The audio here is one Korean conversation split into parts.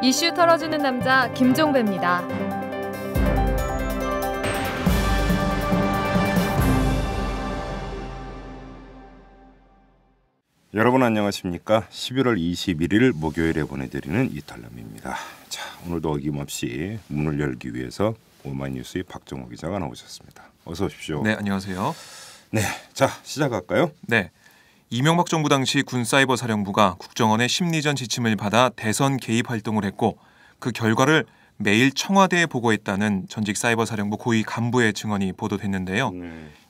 이슈 털어주는 남자 김종배입니다. 여러분 안녕하십니까? 11월 21일 목요일에 보내드리는 이탈남입니다. 자, 오늘도 어김없이 문을 열기 위해서 오마이뉴스의 박정호 기자가 나오셨습니다. 어서 오십시오. 네, 안녕하세요. 네, 자 시작할까요? 네, 이명박 정부 당시 군사이버사령부가 국정원의 심리전 지침을 받아 대선 개입 활동을 했고 그 결과를 매일 청와대에 보고했다는 전직 사이버사령부 고위 간부의 증언이 보도됐는데요.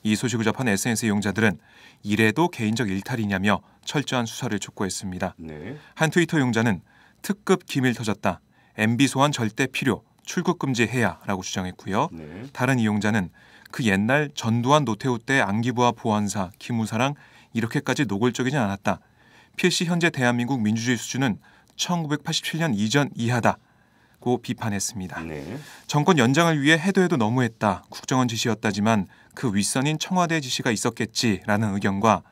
이 소식을 접한 SNS 이용자들은 이래도 개인적 일탈이냐며 철저한 수사를 촉구했습니다. 한 트위터 이용자는 특급 기밀 터졌다. MB 소환 절대 필요. 출국 금지해야 라고 주장했고요. 다른 이용자는 그 옛날 전두환 노태우 때 안기부와 보안사, 기무사랑 이렇게까지 노골적이진 않았다. 필시 현재 대한민국 민주주의 수준은 1987년 이전 이하다고 비판했습니다. 정권 연장을 위해 해도 너무했다. 국정원 지시였다지만 그 윗선인 청와대 지시가 있었겠지라는 의견과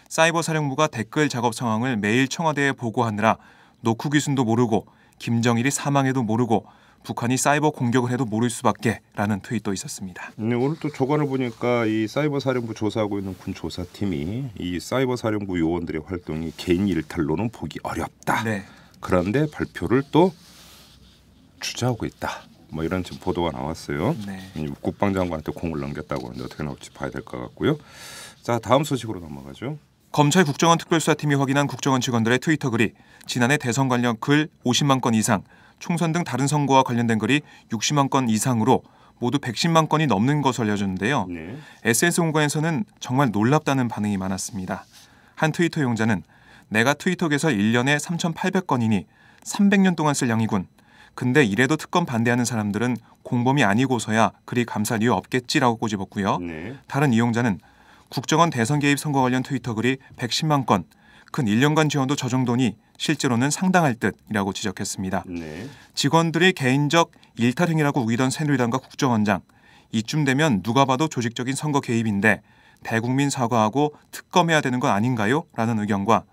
사이버 사령부가 댓글 작업 상황을 매일 청와대에 보고하느라 노쿠 기순도 모르고 김정일이 사망해도 모르고 북한이 사이버 공격을 해도 모를 수밖에 라는 트윗도 있었습니다. 네, 오늘 또 조간을 보니까 이 사이버 사령부 조사하고 있는 군 조사팀이 이 사이버 사령부 요원들의 활동이 개인 일탈로는 보기 어렵다. 그런데 발표를 또 주저하고 있다. 뭐 이런 지금 보도가 나왔어요. 국방장관한테 공을 넘겼다고 하는데 어떻게 나올지 봐야 될 것 같고요. 자, 다음 소식으로 넘어가죠. 검찰 국정원 특별수사팀이 확인한 국정원 직원들의 트위터 글이 지난해 대선 관련 글 50만 건 이상, 총선 등 다른 선거와 관련된 글이 60만 건 이상으로 모두 110만 건이 넘는 것으로 알려졌는데요. SNS 공간에서는 정말 놀랍다는 반응이 많았습니다. 한 트위터 이용자는 내가 트위터 개설 1년에 3,800건이니 300년 동안 쓸 양이군. 근데 이래도 특검 반대하는 사람들은 공범이 아니고서야 그리 감쌀 이유 없겠지라고 꼬집었고요. 다른 이용자는 국정원 대선 개입 선거 관련 트위터 글이 110만 건, 근 1년간 지원도 저 정도니 실제로는 상당할 듯이라고 지적했습니다. 직원들이 개인적 일탈행위라고 우기던 새누리당과 국정원장, 이쯤 되면 누가 봐도 조직적인 선거 개입인데 대국민 사과하고 특검해야 되는 건 아닌가요? 라는 의견과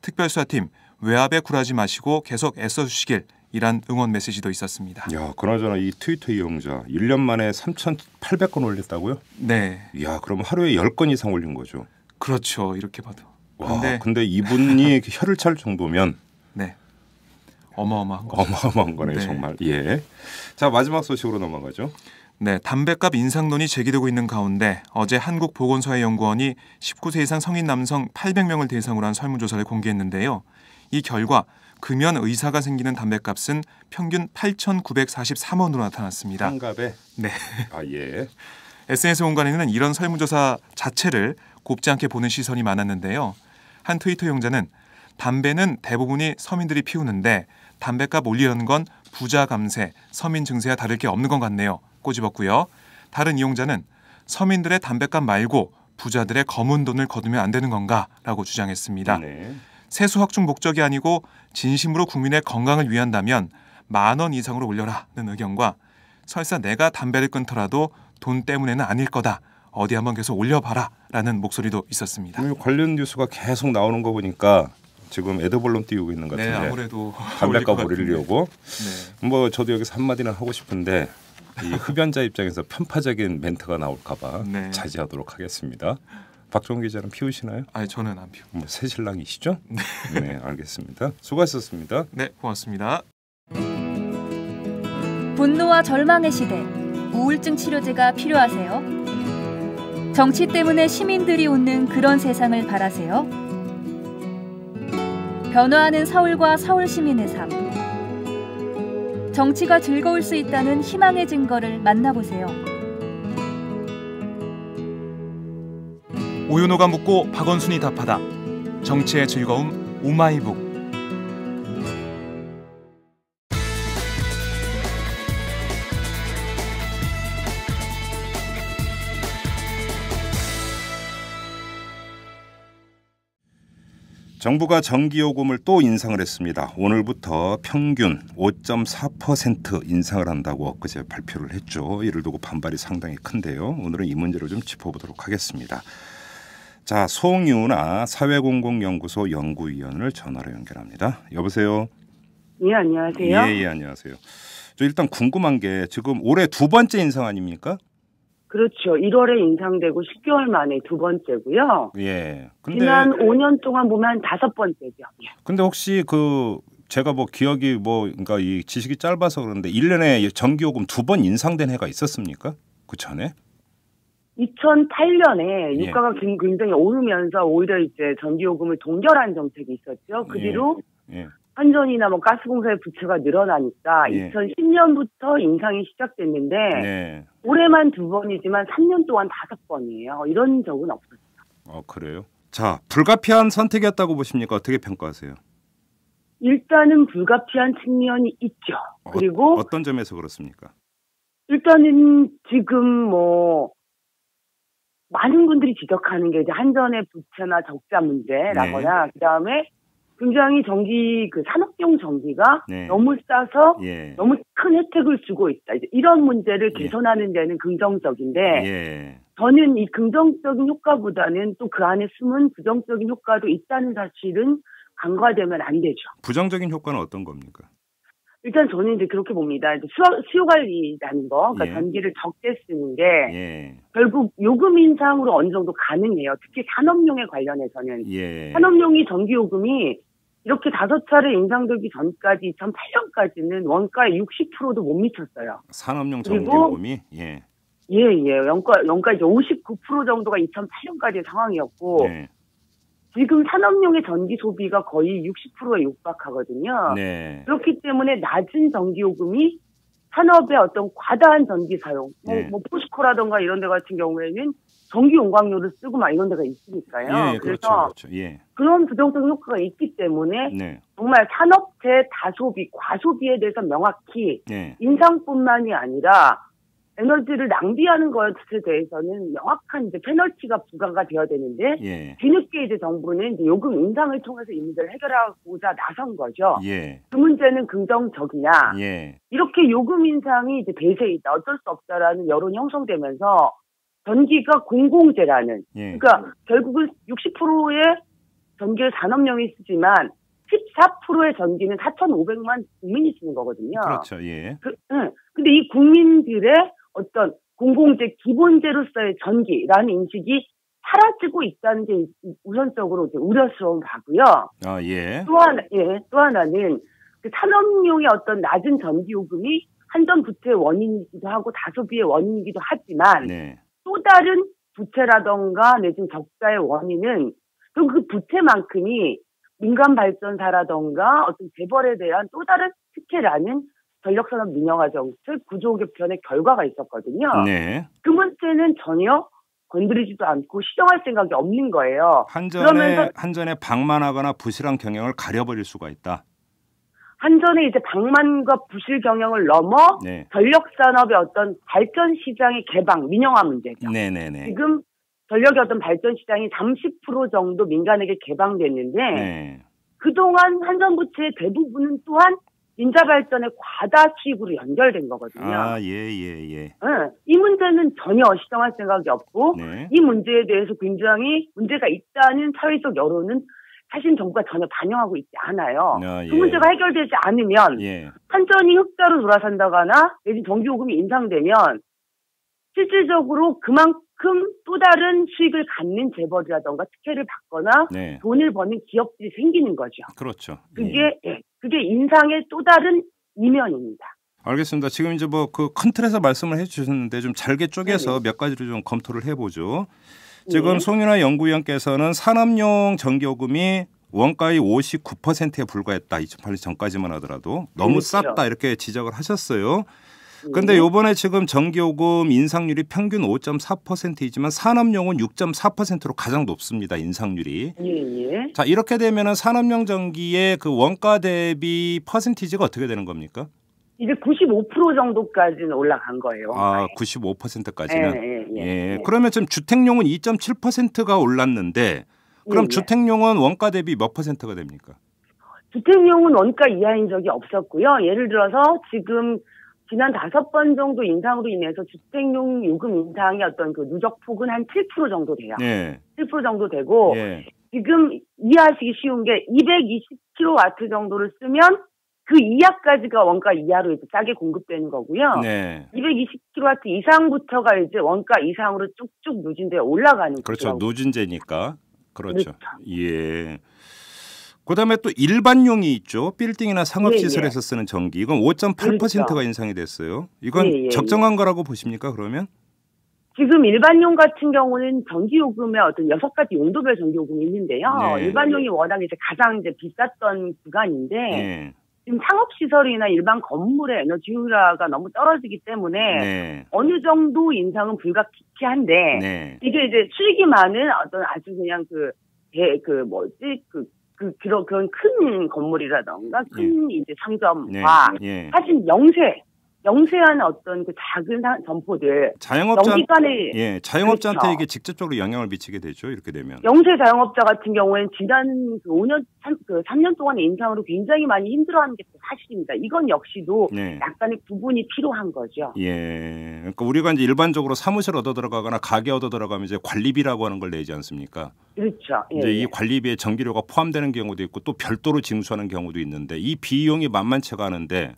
특별수사팀 외압에 굴하지 마시고 계속 애써주시길 이란 응원 메시지도 있었습니다. 야, 그나저나 이 트위터 이용자 1년 만에 3,800건 올렸다고요? 네. 야, 그럼 하루에 10건 이상 올린 거죠? 그렇죠. 이렇게 봐도. 와, 근데 이분이 혀를 찰 정도면 네. 어마어마한 거죠. 어마어마한 거네요, 정말. 예. 자, 마지막 소식으로 넘어가죠. 네, 담뱃값 인상론이 제기되고 있는 가운데 어제 한국보건사회연구원이 19세 이상 성인 남성 800명을 대상으로 한 설문조사를 공개했는데요. 이 결과 금연 의사가 생기는 담뱃값은 평균 8,943원으로 나타났습니다. 한갑에? 네. 아, 예. SNS 공간에는 이런 설문조사 자체를 곱지 않게 보는 시선이 많았는데요. 한 트위터 이용자는 담배는 대부분이 서민들이 피우는데 담뱃값 올리려는 건 부자 감세, 서민 증세와 다를 게 없는 것 같네요. 꼬집었고요. 다른 이용자는 서민들의 담뱃값 말고 부자들의 검은 돈을 거두면 안 되는 건가? 라고 주장했습니다. 세수 확충 목적이 아니고 진심으로 국민의 건강을 위한다면 10,000원 이상으로 올려라는 의견과 설사 내가 담배를 끊더라도 돈 때문에는 아닐 거다. 어디 한번 계속 올려봐라 라는 목소리도 있었습니다. 관련 뉴스가 계속 나오는 거 보니까 지금 애드벌론 띄우고 있는 것 같은데. 네, 아무래도 담배값 올리려고. 뭐 저도 여기서 한마디는 하고 싶은데 이 흡연자 입장에서 편파적인 멘트가 나올까 봐 자제하도록 하겠습니다. 박종호 기자는 피우시나요? 아니, 저는 안 피우. 뭐 새신랑이시죠? 네, 알겠습니다. 수고하셨습니다. 네, 고맙습니다. 분노와 절망의 시대, 우울증 치료제가 필요하세요? 정치 때문에 시민들이 웃는 그런 세상을 바라세요? 변화하는 서울과 서울 시민의 삶. 정치가 즐거울 수 있다는 희망의 증거를 만나보세요. 오윤호가 묻고 박원순이 답하다. 정치의 즐거움 오마이북. 정부가 전기요금을 또 인상을 했습니다. 오늘부터 평균 5.4% 인상을 한다고 엊그제 발표를 했죠. 이를 두고 반발이 상당히 큰데요. 오늘은 이 문제를 좀 짚어보도록 하겠습니다. 자, 송유나 사회공공연구소 연구위원을 전화로 연결합니다. 여보세요. 예, 안녕하세요. 예, 안녕하세요. 저 일단 궁금한 게 지금 올해 두 번째 인상 아닙니까? 그렇죠. 1월에 인상되고 10개월 만에 두 번째고요. 예. 근데 지난 5년 동안 보면 한 5번째죠. 예. 근데 혹시 제가 기억이 그러니까 이 지식이 짧아서 그런데 1년에 전기요금 두 번 인상된 해가 있었습니까? 그 전에? 2008년에 예. 유가가 굉장히 오르면서 오히려 이제 전기요금을 동결한 정책이 있었죠. 그 뒤로 예. 한전이나 가스공사의 부채가 늘어나니까 예. 2010년부터 인상이 시작됐는데 네. 올해만 두 번이지만 3년 동안 5번이에요. 이런 적은 없었어요. 그래요? 자, 불가피한 선택이었다고 보십니까? 어떻게 평가하세요? 일단은 불가피한 측면이 있죠. 그리고 어떤 점에서 그렇습니까? 일단은 지금 많은 분들이 지적하는 게 이제 한전의 부채나 적자 문제라거나 그다음에 굉장히 전기 산업용 전기가 너무 싸서 너무 큰 혜택을 주고 있다. 이제 이런 문제를 개선하는 데는 긍정적인데 저는 이 긍정적인 효과보다는 또 그 안에 숨은 부정적인 효과도 있다는 사실은 간과되면 안 되죠. 부정적인 효과는 어떤 겁니까? 일단 저는 이제 그렇게 봅니다. 이제 수요 관리라는 거, 그러니까 전기를 적게 쓰는 게 결국 요금 인상으로 어느 정도 가능해요. 특히 산업용에 관련해서는 산업용이 전기 요금이 이렇게 5차례 인상되기 전까지 2008년까지는 원가의 60%도 못 미쳤어요. 산업용 전기 요금이 원가 이제 59% 정도가 2008년까지의 상황이었고. 지금 산업용의 전기 소비가 거의 60%에 육박하거든요. 그렇기 때문에 낮은 전기요금이 산업의 어떤 과다한 전기 사용, 포스코라던가 이런 데 같은 경우에는 전기 용광로를 쓰고 이런 데가 있으니까요. 그래서 그렇죠. 그런 부정적인 효과가 있기 때문에 정말 산업재 다소비, 과소비에 대해서 명확히 인상뿐만이 아니라 에너지를 낭비하는 것에 대해서는 명확한 이제 페널티가 부과가 되어야 되는데 뒤늦게 이제 정부는 이제 요금 인상을 통해서 이 문제를 해결하고자 나선 거죠. 그 문제는 긍정적이냐? 이렇게 요금 인상이 이제 대세이다, 어쩔 수 없다라는 여론이 형성되면서 전기가 공공재라는 그러니까 결국은 60%의 전기를 산업용이 쓰지만 14%의 전기는 4,500만 국민이 쓰는 거거든요. 그렇죠. 근데 이 국민들의 어떤 공공재 기본재로서의 전기라는 인식이 사라지고 있다는 게 우선적으로 이제 우려스러운 바고요. 또 하나는 그 산업용의 어떤 낮은 전기 요금이 한전 부채의 원인이기도 하고 다소비의 원인이기도 하지만 또 다른 부채라던가 내지는 적자의 원인은 또 그 부채만큼이 민간 발전사라던가 어떤 재벌에 대한 또 다른 특혜라는 전력산업 민영화 정책 구조 개편의 결과가 있었거든요. 그 문제는 전혀 건드리지도 않고 시정할 생각이 없는 거예요. 한전의 방만하거나 부실한 경영을 가려버릴 수가 있다. 한전의 이제 방만과 부실 경영을 넘어 전력산업의 어떤 발전 시장의 개방, 민영화 문제죠. 지금 전력의 어떤 발전 시장이 30% 정도 민간에게 개방됐는데 그동안 한전 부채의 대부분은 또한 인자발전의 과다 수익으로 연결된 거거든요. 이 문제는 전혀 시정할 생각이 없고 이 문제에 대해서 굉장히 문제가 있다는 사회적 여론은 사실 정부가 전혀 반영하고 있지 않아요. 그 문제가 해결되지 않으면 한전이 흑자로 돌아선다거나 내지 전기요금이 인상되면 실질적으로 그만큼 또 다른 수익을 갖는 재벌이라던가 특혜를 받거나 돈을 버는 기업들이 생기는 거죠. 그렇죠. 그게 인상의 또 다른 이면입니다. 알겠습니다. 지금 이제 그 큰 틀에서 말씀을 해주셨는데 좀 잘게 쪼개서 몇 가지를 좀 검토를 해보죠. 지금 송윤아 연구위원께서는 산업용 전기요금이 원가의 59%에 불과했다. 2008년 전까지만 하더라도 너무 쌌다 이렇게 지적을 하셨어요. 그런데 이번에 지금 전기요금 인상률이 평균 5.4%이지만 산업용은 6.4%로 가장 높습니다. 인상률이. 자, 이렇게 되면은 산업용 전기의 그 원가 대비 퍼센티지가 어떻게 되는 겁니까? 이제 95% 정도까지는 올라간 거예요. 95%까지는. 그러면 지금 주택용은 2.7%가 올랐는데 그럼 주택용은 원가 대비 몇 퍼센트가 됩니까? 주택용은 원가 이하인 적이 없었고요. 예를 들어서 지금 지난 5번 정도 인상으로 인해서 주택용 요금 인상의 어떤 그 누적폭은 한 7% 정도 돼요. 7% 정도 되고 지금 이해하시기 쉬운 게 220kW 정도를 쓰면 그 이하까지가 원가 이하로 이제 싸게 공급되는 거고요. 네. 220kW 이상부터가 이제 원가 이상으로 쭉쭉 누진되어 올라가는 그렇죠. 거죠. 누진제니까. 그렇죠. 그렇죠. 예. 그다음에 또 일반용이 있죠. 빌딩이나 상업시설에서 쓰는 전기. 이건 5.8%가 그렇죠. 인상이 됐어요. 이건 적정한 거라고 보십니까, 그러면? 지금 일반용 같은 경우는 전기요금의 어떤 6가지 용도별 전기요금이 있는데요. 네. 일반용이 워낙 이제 가장 이제 비쌌던 구간인데 네. 지금 상업시설이나 일반 건물의 에너지 효율화가 너무 떨어지기 때문에 네. 어느 정도 인상은 불가피한데 네. 이게 이제 수익이 많은 어떤 아주 그냥 그런 큰 건물이라던가 큰 이제 상점과 사실 영세한 어떤 그 작은 점포들 자영업자한테 그렇죠. 이게 직접적으로 영향을 미치게 되죠. 이렇게 되면 영세 자영업자 같은 경우에는 지난 3년 동안의 인상으로 굉장히 많이 힘들어하는 게 사실입니다. 이건 역시도 약간의 구분이 필요한 거죠. 예, 그러니까 우리가 이제 일반적으로 사무실 얻어 들어가거나 가게 얻어 들어가면 이제 관리비라고 하는 걸 내지 않습니까? 그렇죠. 이제 이 관리비에 전기료가 포함되는 경우도 있고 또 별도로 징수하는 경우도 있는데 이 비용이 만만치가 않은데.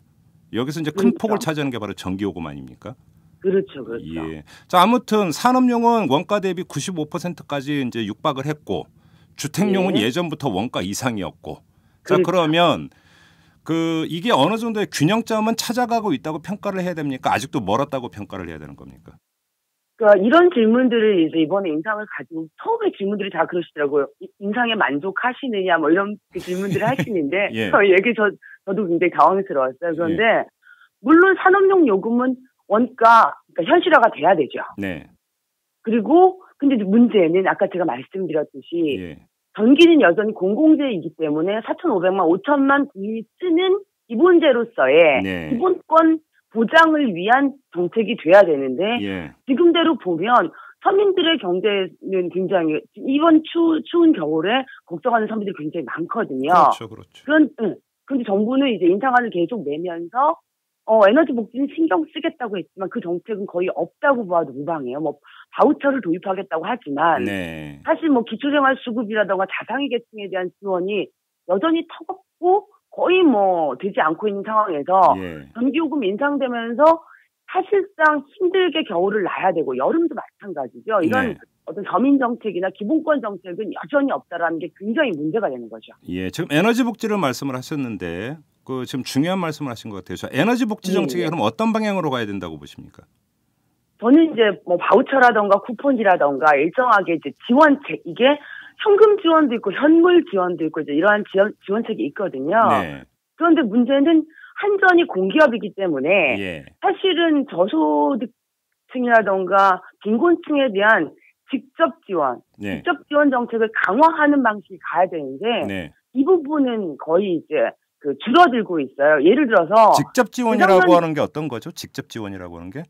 여기서 이제 큰 폭을 차지하는 게 바로 전기요금 아닙니까? 그렇죠. 예. 자, 아무튼 산업용은 원가 대비 95%까지 이제 육박을 했고 주택용은 예전부터 원가 이상이었고. 자, 그러면 이게 어느 정도의 균형점은 찾아가고 있다고 평가를 해야 됩니까? 아직도 멀었다고 평가를 해야 되는 겁니까? 그러니까 이런 질문들을 이제 이번에 인상을 가지고 처음에 질문들이 다 그러시더라고요. 인상에 만족하시느냐 뭐 이런 질문들을 하시는데 저도 굉장히 당황스러웠어요. 그런데 물론 산업용 요금은 원가 그러니까 현실화가 돼야 되죠. 네. 그리고 근데 문제는 아까 제가 말씀드렸듯이 전기는 여전히 공공재이기 때문에 4,500만 5천만 국민이 쓰는 기본재로서의 기본권 보장을 위한 정책이 돼야 되는데 지금대로 보면 서민들의 경제는 굉장히 이번 추운 겨울에 걱정하는 서민들이 굉장히 많거든요. 그렇죠. 그런데 정부는 이제 인상안을 계속 내면서 에너지 복지는 신경 쓰겠다고 했지만 그 정책은 거의 없다고 봐도 무방해요. 뭐 바우처를 도입하겠다고 하지만 사실 뭐 기초생활수급이라던가 다상위 계층에 대한 지원이 여전히 턱없고 거의 뭐 되지 않고 있는 상황에서 전기요금 인상되면서 사실상 힘들게 겨울을 나야 되고 여름도 마찬가지죠. 이런 어떤 서민 정책이나 기본권 정책은 여전히 없다라는 게 굉장히 문제가 되는 거죠. 예, 지금 에너지 복지를 말씀을 하셨는데 지금 중요한 말씀을 하신 것 같아요. 에너지 복지 정책이 그럼 어떤 방향으로 가야 된다고 보십니까? 저는 이제 뭐 바우처라던가 쿠폰이라던가 일정하게 이제 지원책 이게 현금 지원도 있고 현물 지원도 있고 이제 이러한 지원책이 있거든요. 그런데 문제는 한전이 공기업이기 때문에 사실은 저소득층이라던가 빈곤층에 대한 직접 지원 정책을 강화하는 방식이 가야 되는데 이 부분은 거의 이제 줄어들고 있어요. 예를 들어서 직접 지원이라고 하는 게 어떤 거죠? 직접 지원이라고 하는 게?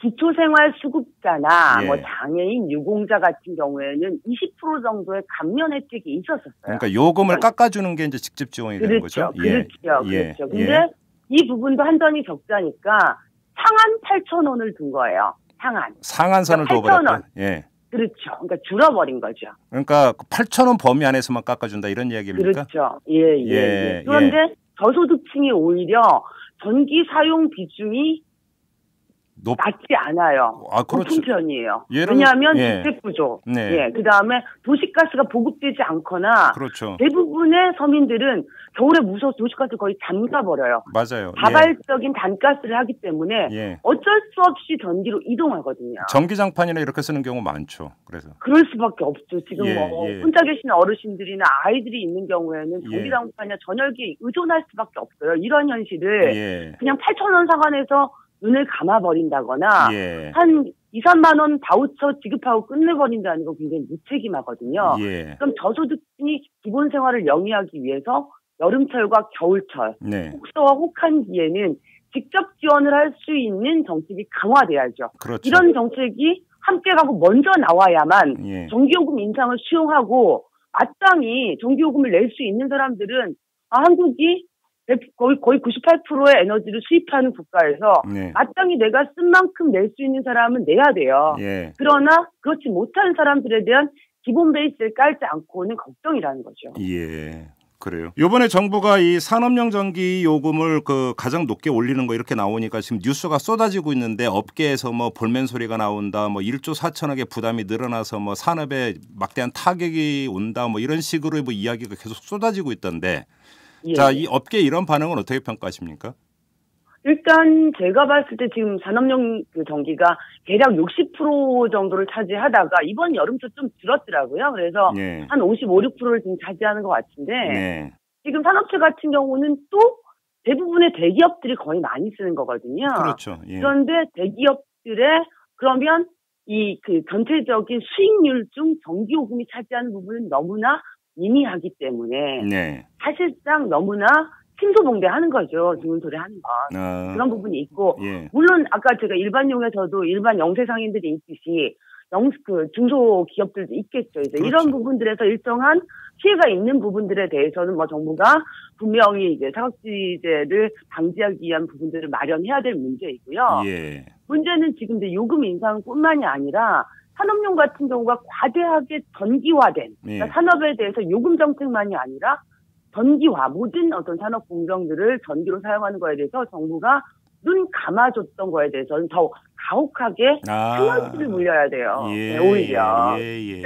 기초생활수급자나 뭐 장애인, 유공자 같은 경우에는 20% 정도의 감면 혜택이 있었었어요. 그러니까 요금을 깎아주는 게 이제 직접 지원이 되는 거죠. 그렇죠. 근데 이 부분도 한전이 적자니까 상한 8,000원을 둔 거예요. 상한선을 둬버렸다. 그렇죠. 그러니까 줄어버린 거죠. 그러니까 8,000원 범위 안에서만 깎아준다 이런 이야기입니까? 그렇죠. 그런데 저소득층이 오히려 전기 사용 비중이 낮지 않아요. 높은 편이에요. 왜냐하면 주택구조, 그다음에 도시가스가 보급되지 않거나 대부분의 서민들은 겨울에 무서워서 도시가스를 거의 잠가버려요. 맞아요. 자발적인 단가스를 하기 때문에 어쩔 수 없이 전기로 이동하거든요. 전기장판이나 이렇게 쓰는 경우 많죠. 그럴 수밖에 없죠. 지금 혼자 계시는 어르신들이나 아이들이 있는 경우에는 전기장판이나 전열기에 의존할 수밖에 없어요. 이런 현실을 그냥 8,000원 상한해서 눈을 감아버린다거나 한 2, 3만 원 바우처 지급하고 끝내버린다는 건 굉장히 무책임하거든요. 그럼 저소득층이 기본 생활을 영위하기 위해서 여름철과 겨울철, 혹서와 혹한기에는 직접 지원을 할 수 있는 정책이 강화돼야죠. 이런 정책이 함께 가고 먼저 나와야만 전기요금 인상을 수용하고 마땅히 전기요금을 낼 수 있는 사람들은 한국이 거의 98%의 에너지를 수입하는 국가에서 마땅히 내가 쓴 만큼 낼 수 있는 사람은 내야 돼요. 그러나 그렇지 못한 사람들에 대한 기본 베이스를 깔지 않고는 걱정이라는 거죠. 그래요. 이번에 정부가 이 산업용 전기 요금을 가장 높게 올리는 거 이렇게 나오니까 지금 뉴스가 쏟아지고 있는데 업계에서 뭐 볼멘 소리가 나온다, 뭐 1조 4천억의 부담이 늘어나서 뭐 산업에 막대한 타격이 온다, 뭐 이런 식으로 뭐 이야기가 계속 쏟아지고 있던데, 자, 이 업계 이런 반응은 어떻게 평가하십니까? 일단 제가 봤을 때 지금 산업용 전기가 대략 60% 정도를 차지하다가 이번 여름부터 좀 줄었더라고요. 그래서 한 55, 6%를 지금 차지하는 것 같은데 지금 산업체 같은 경우는 또 대부분의 대기업들이 거의 많이 쓰는 거거든요. 그렇죠. 그런데 대기업들의 그러면 이 전체적인 수익률 중 전기요금이 차지하는 부분은 너무나 미미하기 때문에 사실상 너무나 침소봉대하는 거죠. 좋은 소리 하는 건. 그런 부분이 있고 물론 아까 제가 일반용에서도 일반 영세상인들이 있듯이 중소기업들도 있겠죠. 이제 그렇죠. 이런 부분들에서 일정한 피해가 있는 부분들에 대해서는 뭐 정부가 분명히 이제 사각지대를 방지하기 위한 부분들을 마련해야 될 문제이고요. 문제는 지금 이제 요금 인상뿐만이 아니라 산업용 같은 경우가 과대하게 전기화된 그러니까 산업에 대해서 요금 정책만이 아니라 전기화, 모든 어떤 산업 공정들을 전기로 사용하는 거에 대해서 정부가 눈 감아줬던 거에 대해서는 더 가혹하게 페널티를 물려야 돼요. 오히려.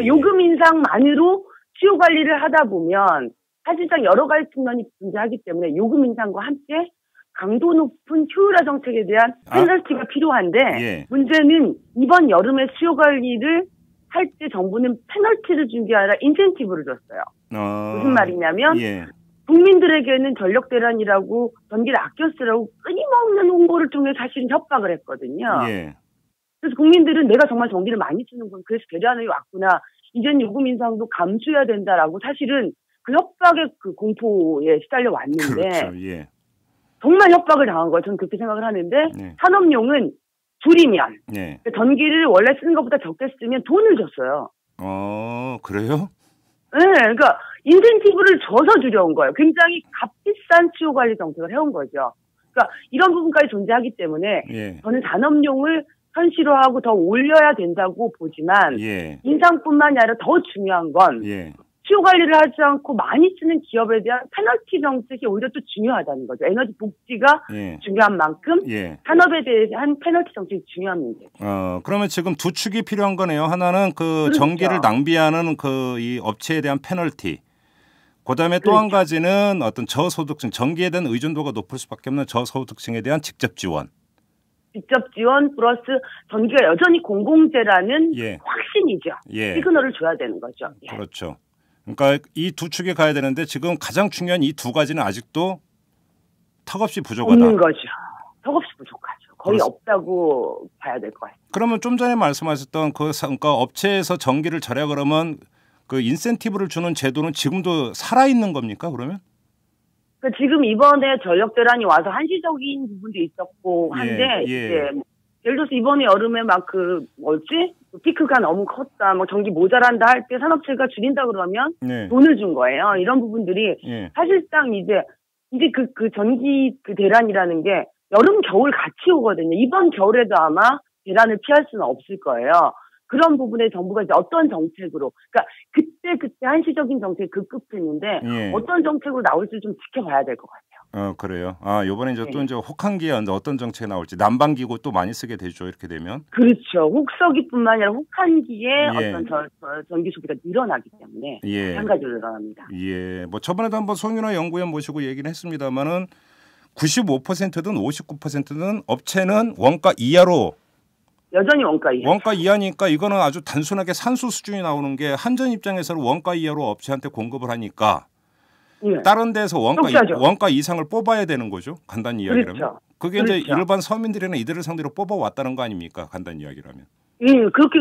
요금 인상만으로 수요 관리를 하다 보면 사실상 여러 가지 측면이 존재하기 때문에 요금 인상과 함께 강도 높은 효율화 정책에 대한 페널티가 필요한데 문제는 이번 여름에 수요 관리를 할 때 정부는 페널티를 준 게 아니라 인센티브를 줬어요. 무슨 말이냐면 국민들에게는 전력 대란이라고 전기를 아껴 쓰라고 끊임없는 홍보를 통해 사실은 협박을 했거든요. 그래서 국민들은 내가 정말 전기를 많이 쓰는군. 그래서 대란이 왔구나. 이제는 요금 인상도 감수해야 된다라고 사실은 그 협박의 그 공포에 시달려 왔는데 정말 협박을 당한 거예요. 저는 그렇게 생각을 하는데 산업용은 줄이면 전기를 원래 쓰는 것보다 적게 쓰면 돈을 줬어요. 그래요? 네, 그러니까 인센티브를 줘서 줄여온 거예요. 굉장히 값비싼 수요 관리 정책을 해온 거죠. 그러니까 이런 부분까지 존재하기 때문에 저는 산업용을 현실화하고 더 올려야 된다고 보지만 인상뿐만이 아니라 더 중요한 건 수요 관리를 하지 않고 많이 쓰는 기업에 대한 페널티 정책이 오히려 또 중요하다는 거죠. 에너지 복지가 중요한 만큼 산업에 대한 페널티 정책이 중요한 문제죠. 그러면 지금 두 축이 필요한 거네요. 하나는 그렇죠. 전기를 낭비하는 이 업체에 대한 페널티. 그다음에 또 한 가지는 어떤 저소득층, 전기에 대한 의존도가 높을 수밖에 없는 저소득층에 대한 직접 지원. 직접 지원 플러스 전기가 여전히 공공재라는 확신이죠. 시그널을 줘야 되는 거죠. 그렇죠. 그러니까 이 두 축에 가야 되는데 지금 가장 중요한 이 두 가지는 아직도 턱없이 부족하다. 없는 거죠. 턱없이 부족하죠. 거의 없다고 봐야 될 것 같아요. 그러면 좀 전에 말씀하셨던 그러니까 업체에서 전기를 절약을 하면 그 인센티브를 주는 제도는 지금도 살아있는 겁니까 그러면? 그러니까 지금 이번에 전력 대란이 와서 한시적인 부분도 있었고 한데 이제 예를 들어서 이번에 여름에 막 피크가 너무 컸다, 뭐 전기 모자란다 할 때 산업체가 줄인다 그러면 돈을 준 거예요. 이런 부분들이 사실상 이제 그 전기 대란이라는 게 여름 겨울 같이 오거든요. 이번 겨울에도 아마 대란을 피할 수는 없을 거예요. 그런 부분에 정부가 이제 어떤 정책으로, 그러니까 그때 한시적인 정책이 급급했는데 어떤 정책으로 나올지 좀 지켜봐야 될 것 같아요. 그래요. 이번에 이제 또 이제 혹한기에 어떤 정책이 나올지 난방기구 또 많이 쓰게 되죠. 이렇게 되면. 그렇죠. 혹서기뿐만 아니라 혹한기에 어떤 전기 소비가 늘어나기 때문에 마찬가지로 늘어납니다. 뭐 저번에도 한번 송윤아 연구원 모시고 얘기를 했습니다만은 95%든 59%든 업체는 원가 이하로. 여전히 원가 이하. 원가 이하니까 이거는 아주 단순하게 산수 수준이 나오는 게 한전 입장에서는 원가 이하로 업체한테 공급을 하니까 다른 데서 원가 이상을 뽑아야 되는 거죠. 간단히 이야기라면. 그렇죠. 그게 이제 일반 서민들이나 이들을 상대로 뽑아왔다는 거 아닙니까? 간단히 이야기라면. 그렇게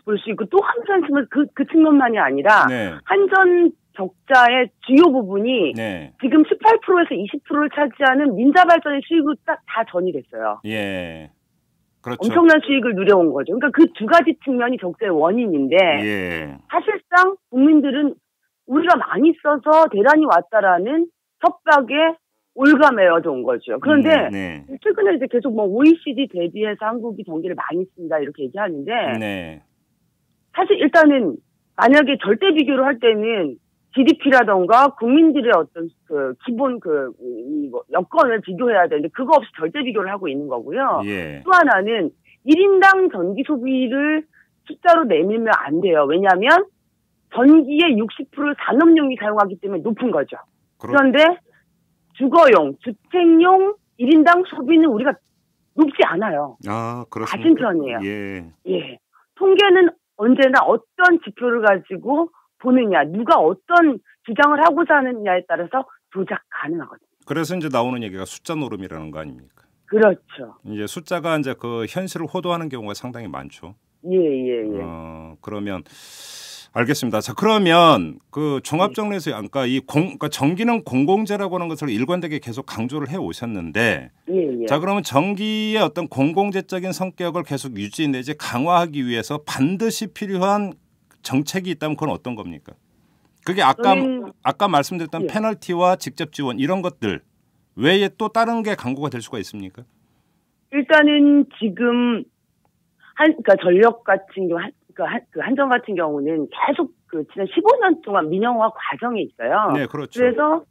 볼 수 있고 또 한편 그 측면만이 아니라 한전 적자의 주요 부분이 지금 18%에서 20%를 차지하는 민자발전의 수익으로 다 전이됐어요. 그렇죠. 엄청난 수익을 누려온 거죠. 그러니까 그 두 가지 측면이 적자의 원인인데 사실상 국민들은 우리가 많이 써서 대란이 왔다라는 협박에 올가매어져 온 거죠. 그런데 최근에 이제 계속 OECD 대비해서 한국이 전기를 많이 쓴다 이렇게 얘기하는데 사실 일단은 만약에 절대 비교를 할 때는 GDP라던가 국민들의 어떤 그 기본 여건을 비교해야 되는데 그거 없이 절대 비교를 하고 있는 거고요. 예. 또 하나는 1인당 전기 소비를 숫자로 내밀면 안 돼요. 왜냐하면 전기의 60%를 산업용이 사용하기 때문에 높은 거죠. 그런데 주거용, 주택용 1인당 소비는 우리가 높지 않아요. 아, 그렇습니까? 낮은 편이에요. 예. 통계는 언제나 어떤 지표를 가지고 보느냐, 누가 어떤 주장을 하고자 하느냐에 따라서 조작 가능하거든요. 그래서 이제 나오는 얘기가 숫자 노름이라는 거 아닙니까? 그렇죠. 이제 숫자가 이제 그 현실을 호도하는 경우가 상당히 많죠. 예. 그러면 알겠습니다. 자, 그러면 그 종합정리에서 아까 그러니까 전기는 공공재라고 하는 것을 일관되게 계속 강조를 해 오셨는데, 예. 자, 그러면 전기의 어떤 공공재적인 성격을 계속 유지 내지 강화하기 위해서 반드시 필요한 정책이 있다면 그건 어떤 겁니까? 그게 아까 말씀드렸던 페널티와 직접 지원 이런 것들 외에 또 다른 게 강구가 될 수가 있습니까? 일단은 지금 그러니까 전력 같은 경우 한전 같은 경우는 계속 지난 15년 동안 민영화 과정에 있어요. 네, 그렇죠. 그래서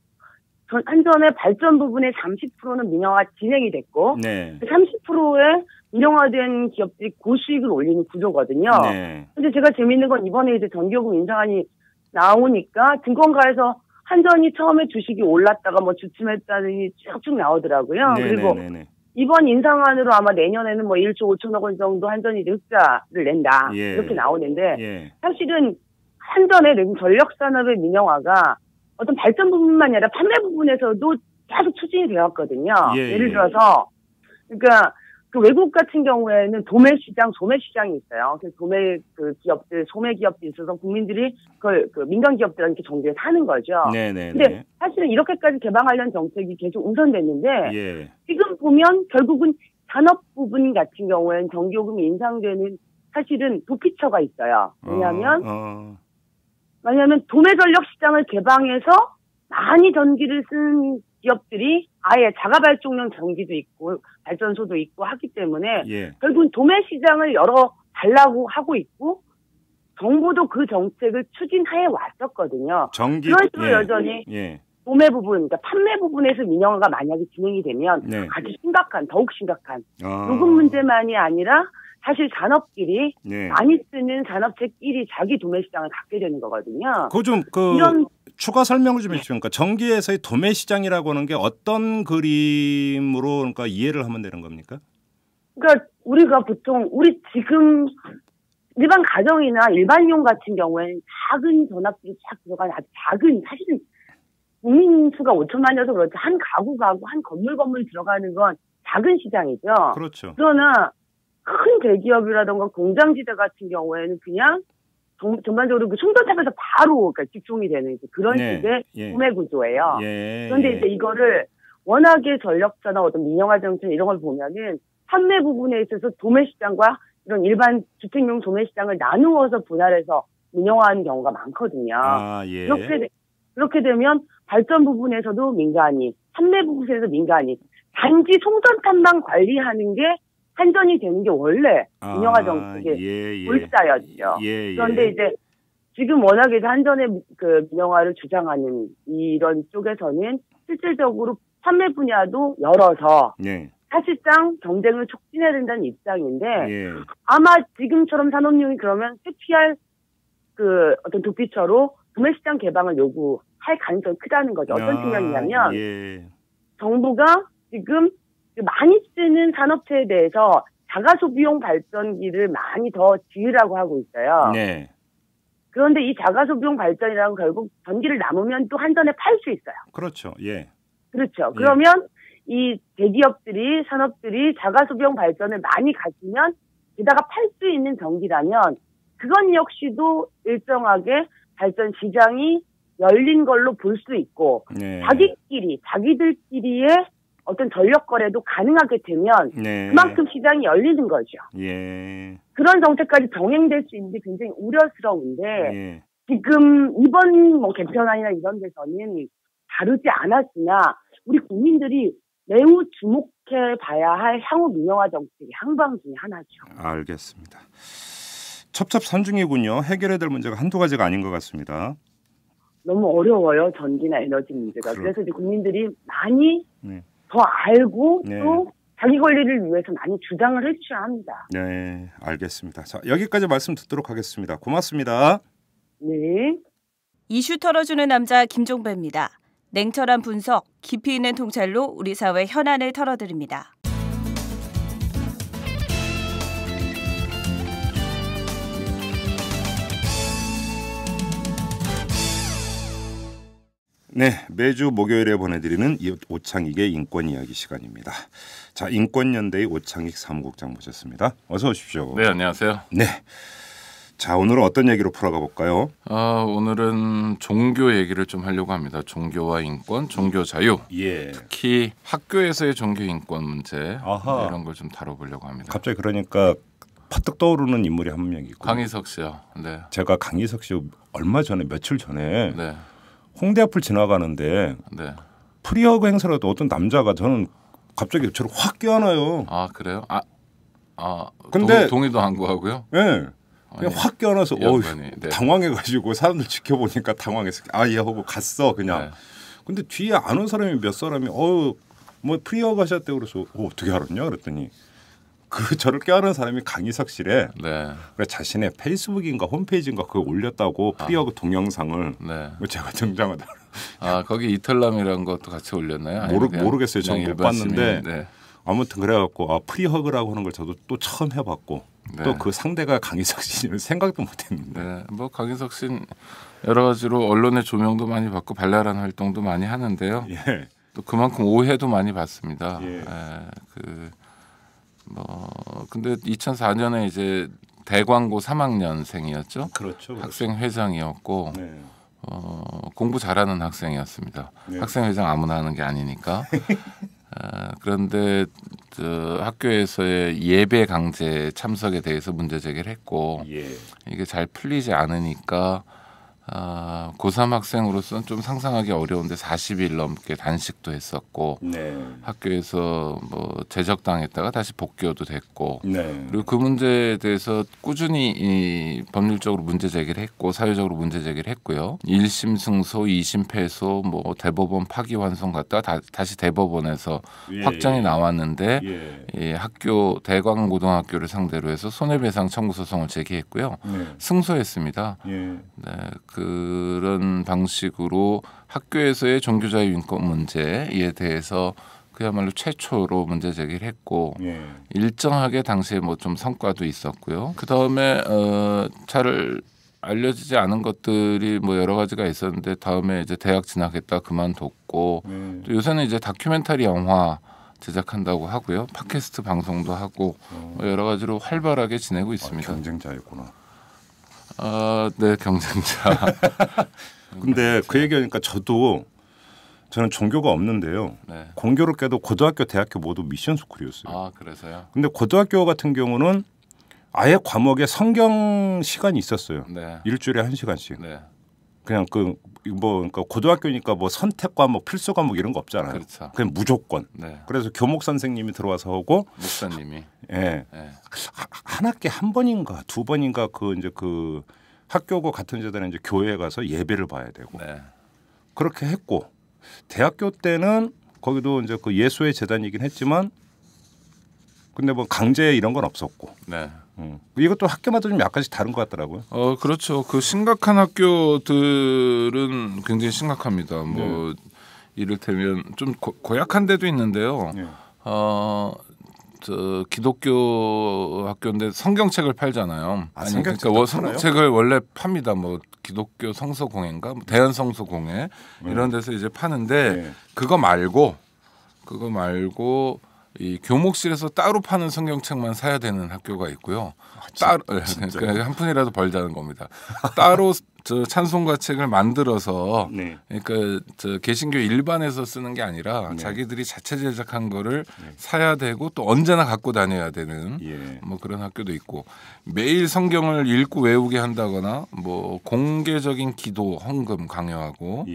한전의 발전 부분의 30%는 민영화 진행이 됐고, 네. 30%의 민영화된 기업들이 고수익을 올리는 구조거든요. 네. 근데 제가 재밌는 건 이번에 이제 전기요금 인상안이 나오니까 증권가에서 한전이 처음에 주식이 올랐다가 뭐 주춤했다니 쭉쭉 나오더라고요. 네, 그리고 이번 인상안으로 아마 내년에는 뭐 1조 5천억 원 정도 한전이 흑자를 낸다. 이렇게 나오는데 사실은 한전의 전력산업의 민영화가 어떤 발전 부분만이 아니라 판매 부분에서도 계속 추진이 되었거든요. 예를 들어서 그러니까 그 외국 같은 경우에는 도매시장, 소매시장이 있어요. 그래서 기업들, 소매기업들이 있어서 국민들이 그걸 민간 기업들한테 정부에 사는 거죠. 근데 사실은 이렇게까지 개방하려는 정책이 계속 우선됐는데 지금 보면 결국은 산업 부분 같은 경우에는 전기요금이 인상되는 사실은 도피처가 있어요. 왜냐하면 도매전력 시장을 개방해서 많이 전기를 쓴 기업들이 아예 자가발전용 전기도 있고 발전소도 있고 하기 때문에 결국은 도매시장을 열어달라고 하고 있고 정부도 그 정책을 추진해 왔었거든요. 그런 식으로 여전히 도매 부분, 그러니까 판매 부분에서 민영화가 만약에 진행이 되면 아주 더욱 심각한 요금 문제만이 아니라 사실 산업끼리 많이 쓰는 산업체끼리 자기 도매시장을 갖게 되는 거거든요. 그거 좀 추가 설명을 좀 해주십니까? 전기에서의 도매시장이라고 하는 게 어떤 그림으로 그러니까 이해를 하면 되는 겁니까? 그러니까 우리가 보통 지금 일반 가정이나 일반용 같은 경우에는 작은 전압들이 쫙 들어가는 아주 작은 사실은 국민 수가 5천만이어서 그렇지 한 가구 한 건물 들어가는 건 작은 시장이죠. 그렇죠. 그러나 큰 대기업이라던가 공장지대 같은 경우에는 그냥 전반적으로 그 충돌탑에서 바로 집중이 되는 그런 식의 구매 구조예요. 그런데 이제 이거를 워낙에 전력사나 어떤 민영화 정책 이런 걸 보면은 판매 부분에 있어서 도매시장과 이런 일반 주택용 도매시장을 나누어서 분할해서 민영화하는 경우가 많거든요. 그렇게 되면 발전 부분에서도 민간이, 판매 부분에서 민간이, 단지 송전탑만 관리하는 게 한전이 되는 게 원래 민영화 정책의 골자였죠. 그런데 이제 지금 워낙에 한전의 민영화를 주장하는 이런 쪽에서는 실질적으로 판매 분야도 열어서 사실상 경쟁을 촉진해야 된다는 입장인데 아마 지금처럼 산업용이 그러면 회피할 어떤 도피처로 도매시장 개방을 요구할 가능성이 크다는 거죠. 어떤 측면이냐면 정부가 지금 많이 쓰는 산업체에 대해서 자가소비용 발전기를 많이 더 지으라고 하고 있어요. 그런데 이 자가소비용 발전이라는 건 결국 전기를 남으면 또 한전에 팔 수 있어요. 그렇죠. 그렇죠. 그러면 이 대기업들이, 산업들이 자가소비용 발전을 많이 가지면 게다가 팔 수 있는 전기라면 그건 역시도 일정하게 발전 시장이 열린 걸로 볼 수 있고 자기들끼리의 어떤 전력 거래도 가능하게 되면 그만큼 시장이 열리는 거죠. 그런 정책까지 병행될 수 있는데 굉장히 우려스러운데 지금 이번 개편안이나 이런 데서는 다루지 않았으나 우리 국민들이 매우 주목해 봐야 할 향후 민영화 정책의 항방 중에 하나죠. 알겠습니다. 첩첩산중이군요. 해결해야 될 문제가 한두 가지가 아닌 것 같습니다. 너무 어려워요. 전기나 에너지 문제가. 그래서 이제 국민들이 많이 더 알고 또 자기 권리를 위해서 많이 주장을 해주셔야 합니다. 네, 알겠습니다. 자, 여기까지 말씀 듣도록 하겠습니다. 고맙습니다. 네. 이슈 털어주는 남자 김종배입니다. 냉철한 분석, 깊이 있는 통찰로 우리 사회 현안을 털어드립니다. 네, 매주 목요일에 보내드리는 오창익의 인권 이야기 시간입니다. 자, 인권연대의 오창익 사무국장 모셨습니다. 어서 오십시오. 네, 안녕하세요. 네. 자, 오늘은 어떤 얘기로 풀어가 볼까요? 오늘은 종교 얘기를 좀 하려고 합니다. 종교와 인권, 종교 자유. 예. 특히 학교에서의 종교 인권 문제 아하. 이런 걸 좀 다뤄보려고 합니다. 갑자기 그러니까 퍼뜩 떠오르는 인물이 한 명 있고. 강희석 씨요. 네. 제가 강희석 씨 얼마 전에 며칠 전에 네. 홍대 앞을 지나가는데 네. 프리허그 행사라도 어떤 남자가 저는 갑자기 저를 확 껴안아요. 아 그래요? 근데 동의도 안 구하고요? 네. 그냥 확 껴안아서 네. 당황해가지고 사람들 지켜보니까 당황해서 예 하고 갔어 그냥. 네. 근데 뒤에 아는 사람이 몇 사람이 뭐 프리허그 하셨대 그래서 어떻게 알았냐 그랬더니 저를 껴안은 사람이 강희석 씨래. 네. 그래 자신의 페이스북인가 홈페이지인가 그거 올렸다고 프리허그 동영상을. 네. 제가 등장하다. 거기 이탈남이라는 것도 같이 올렸나요? 모르겠어요. 저는 못 봤는데. 네. 아무튼 그래갖고 프리허그라고 하는 걸 저도 또 처음 해봤고 네. 또 그 상대가 강희석 씨는 생각도 못했는데. 네. 뭐 강희석 씨는 여러 가지로 언론의 조명도 많이 받고 발랄한 활동도 많이 하는데요. 예. 또 그만큼 오해도 많이 받습니다. 예. 근데 2004년에 이제 대광고 3학년생이었죠. 그렇죠. 학생 회장이었고 네. 공부 잘하는 학생이었습니다. 네. 학생 회장 아무나 하는 게 아니니까. 그런데 학교에서의 예배 강제 참석에 대해서 문제 제기를 했고 이게 잘 풀리지 않으니까 고3 학생으로서는 좀 상상하기 어려운데 40일 넘게 단식도 했었고 학교에서 뭐 제적당했다가 다시 복귀도 됐고 그리고 그 문제에 대해서 꾸준히 법률적으로 문제 제기를 했고 사회적으로 문제 제기를 했고요. 1심 승소, 2심 패소, 뭐 대법원 파기환송 갔다가 다시 대법원에서 확정이 나왔는데 학교 대광고등학교를 상대로 해서 손해배상 청구 소송을 제기했고요. 승소했습니다. 그런 방식으로 학교에서의 종교자유 인권 문제에 대해서 그야말로 최초로 문제 제기를 했고 일정하게 당시에 뭐 좀 성과도 있었고요. 그 다음에 잘 알려지지 않은 것들이 뭐 여러 가지가 있었는데 다음에 이제 대학 진학했다 그만뒀고 또 요새는 이제 다큐멘터리 영화 제작한다고 하고요. 팟캐스트 방송도 하고 여러 가지로 활발하게 지내고 있습니다. 경쟁자였구나. 네, 경쟁자. 근데 그 얘기하니까 저는 종교가 없는데요. 공교롭게도 고등학교, 대학교 모두 미션 스쿨이었어요. 그래서요? 근데 고등학교 같은 경우는 아예 과목에 성경 시간이 있었어요. 일주일에 1시간씩. 그냥 그러니까 고등학교니까 뭐 선택 과목, 필수 과목 이런 거 없잖아요. 그렇죠. 그냥 무조건. 그래서 교목 선생님이 들어와서 하고 목사님이. 한 학기에 한 번인가 두 번인가 그 학교고 같은 제단에 이제 교회에 가서 예배를 봐야 되고 그렇게 했고 대학교 때는 거기도 이제 그 예수의 재단이긴 했지만 근데 뭐 강제 이런 건 없었고. 이것도 학교마다 좀 약간씩 다른 것 같더라고요. 그렇죠. 그 심각한 학교들은 굉장히 심각합니다. 뭐 이를테면 좀 고약한 데도 있는데요. 기독교 학교인데 성경책을 팔잖아요. 성경책을 원래 팝니다. 뭐 기독교 성서공회인가, 대한 성서공회 이런 데서 이제 파는데 그거 말고 이 교목실에서 따로 파는 성경책만 사야 되는 학교가 있고요. 따로 그러니까 한 푼이라도 벌자는 겁니다. 따로 찬송가 책을 만들어서 그러니까 개신교 일반에서 쓰는 게 아니라 자기들이 자체 제작한 거를 사야 되고 또 언제나 갖고 다녀야 되는 뭐 그런 학교도 있고 매일 성경을 읽고 외우게 한다거나 뭐 공개적인 기도 헌금 강요하고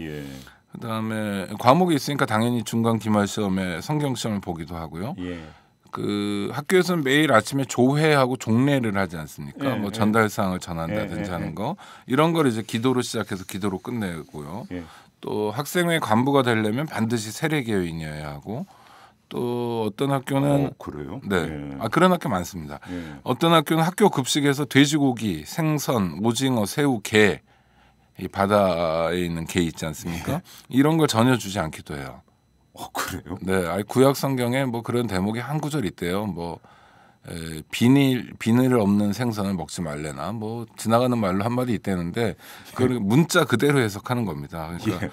그다음에 과목이 있으니까 당연히 중간 기말 시험에 성경 시험을 보기도 하고요. 그 학교에서는 매일 아침에 조회하고 종례를 하지 않습니까? 뭐 전달사항을 전한다든지 하는 거 이런 걸 이제 기도로 시작해서 기도로 끝내고요. 또 학생회 간부가 되려면 반드시 세례교인이어야 하고 또 어떤 학교는 그래요? 네, 그런 학교 많습니다. 어떤 학교는 학교 급식에서 돼지고기, 생선, 오징어, 새우, 게 이 바다에 있는 게 있지 않습니까? 이런 걸 전혀 주지 않기도 해요. 그래요? 네, 구약 성경에 뭐 그런 대목이 한 구절 있대요. 뭐 비늘 없는 생선을 먹지 말래나 뭐 지나가는 말로 한마디 있대는데 그걸 문자 그대로 해석하는 겁니다. 그러니까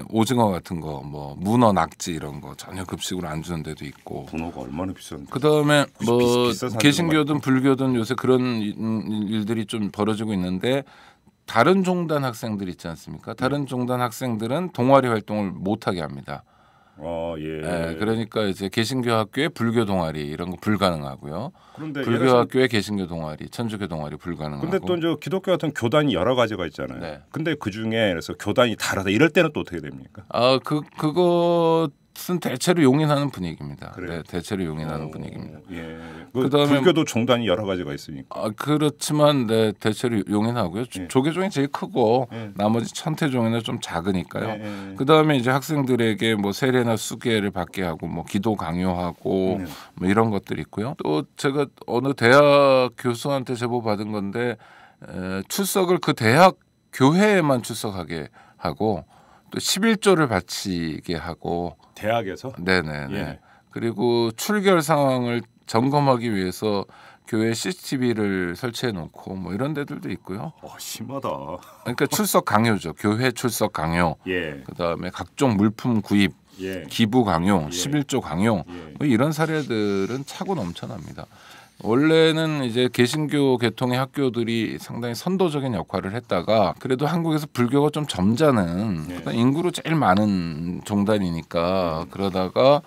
오징어 같은 거, 뭐 문어, 낙지 이런 거 전혀 급식으로 안 주는 데도 있고. 문어가 얼마나 비싼데? 그다음에 뭐 개신교든 불교든 요새 그런 일들이 좀 벌어지고 있는데. 다른 종단 학생들 있지 않습니까? 다른 종단 학생들은 동아리 활동을 못하게 합니다. 그러니까 이제 개신교 학교에 불교 동아리 이런 거 불가능하고요. 그런데 불교 학교에 개신교 동아리, 천주교 동아리 불가능하고. 근데 또 이제 기독교 같은 교단이 여러 가지가 있잖아요. 네. 근데 그 중에 그래서 교단이 다르다 이럴 때는 또 어떻게 됩니까? 그것은 대체로 용인하는 분위기입니다. 네, 대체로 용인하는 분위기입니다. 그다음에 불교도 종단이 여러 가지가 있으니까. 그렇지만 네, 대체로 용인하고요. 조계종이 제일 크고 나머지 천태종이는 좀 작으니까요. 그다음에 이제 학생들에게 뭐 세례나 수계를 받게 하고 뭐 기도 강요하고 뭐 이런 것들이 있고요. 또 제가 어느 대학 교수한테 제보 받은 건데 출석을 그 대학 교회에만 출석하게 하고 또 11조를 바치게 하고 대학에서? 네네. 그리고 출결 상황을 점검하기 위해서 교회 CCTV를 설치해 놓고 뭐 이런 데들도 있고요. 심하다. 그러니까 출석 강요죠. 교회 출석 강요. 그다음에 각종 물품 구입, 기부 강요, 11조 강요. 뭐 이런 사례들은 차고 넘쳐납니다. 원래는 이제 개신교 계통의 학교들이 상당히 선도적인 역할을 했다가 그래도 한국에서 불교가 좀 점잖은 인구로 제일 많은 종단이니까 그러다가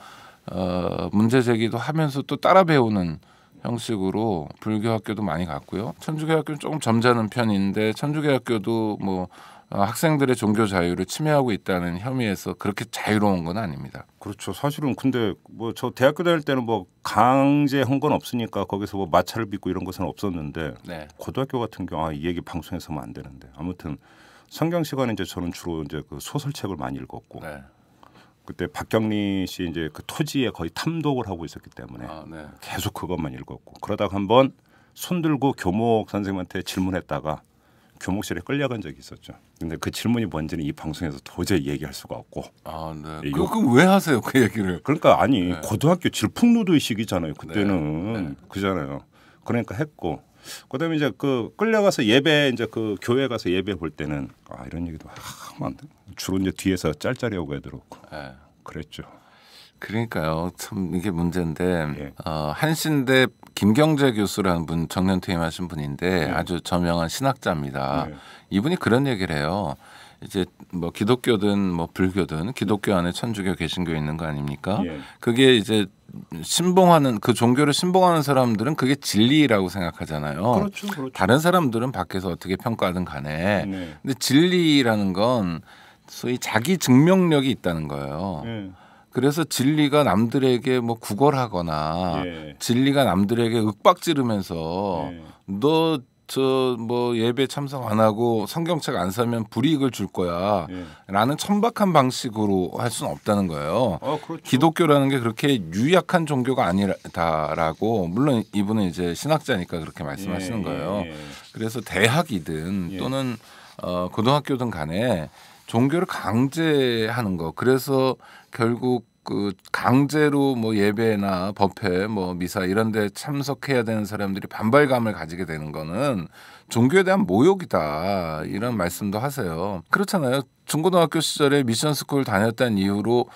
문제 제기도 하면서 또 따라 배우는 형식으로 불교 학교도 많이 갔고요. 천주교 학교는 조금 점잖은 편인데 천주교 학교도 뭐 학생들의 종교 자유를 침해하고 있다는 혐의에서 그렇게 자유로운 건 아닙니다. 그렇죠. 사실은 근데 뭐 저 대학교 다닐 때는 뭐 강제한 건 없으니까 거기서 뭐 마찰을 빚고 이런 것은 없었는데 고등학교 같은 경우 이 얘기 방송에서 하면 안 되는데 아무튼 성경 시간에 이제 저는 주로 이제 그 소설책을 많이 읽었고 그때 박경리 씨 이제 그 토지에 거의 탐독을 하고 있었기 때문에 계속 그것만 읽었고 그러다가 한번 손들고 교목 선생님한테 질문했다가 교목실에 끌려간 적이 있었죠. 근데 그 질문이 뭔지는 이 방송에서 도저히 얘기할 수가 없고. 그럼 왜 하세요 그 얘기를? 그러니까 고등학교 질풍노도의 시기잖아요. 그때는 그잖아요. 그러니까 했고 그다음에 이제 그 끌려가서 예배 이제 그 교회 가서 예배 볼 때는 이런 얘기도 하면 안 돼. 주로 이제 뒤에서 짤짤이하고 애들 없고 그랬죠. 그러니까요. 참 이게 문제인데 한신대 김경재 교수라는 분 정년퇴임하신 분인데 아주 저명한 신학자입니다. 이분이 그런 얘기를 해요. 이제 뭐 기독교든 뭐 불교든 기독교 안에 천주교 개신교 있는 거 아닙니까? 그게 이제 신봉하는 그 종교를 신봉하는 사람들은 그게 진리라고 생각하잖아요. 그렇죠. 다른 사람들은 밖에서 어떻게 평가하든 간에 근데 진리라는 건 소위 자기 증명력이 있다는 거예요. 그래서 진리가 남들에게 뭐 구걸하거나 진리가 남들에게 윽박지르면서 너 저 뭐 예배 참석 안 하고 성경책 안 사면 불이익을 줄 거야 라는 천박한 방식으로 할 수는 없다는 거예요. 그렇죠. 기독교라는 게 그렇게 유약한 종교가 아니다라고 물론 이분은 이제 신학자니까 그렇게 말씀하시는 거예요. 그래서 대학이든 또는 고등학교든 간에 종교를 강제하는 거. 그래서 결국 그 강제로 뭐 예배나 법회, 뭐 미사 이런 데 참석해야 되는 사람들이 반발감을 가지게 되는 거는 종교에 대한 모욕이다. 이런 말씀도 하세요. 그렇잖아요. 중고등학교 시절에 미션 스쿨 다녔다는 이유로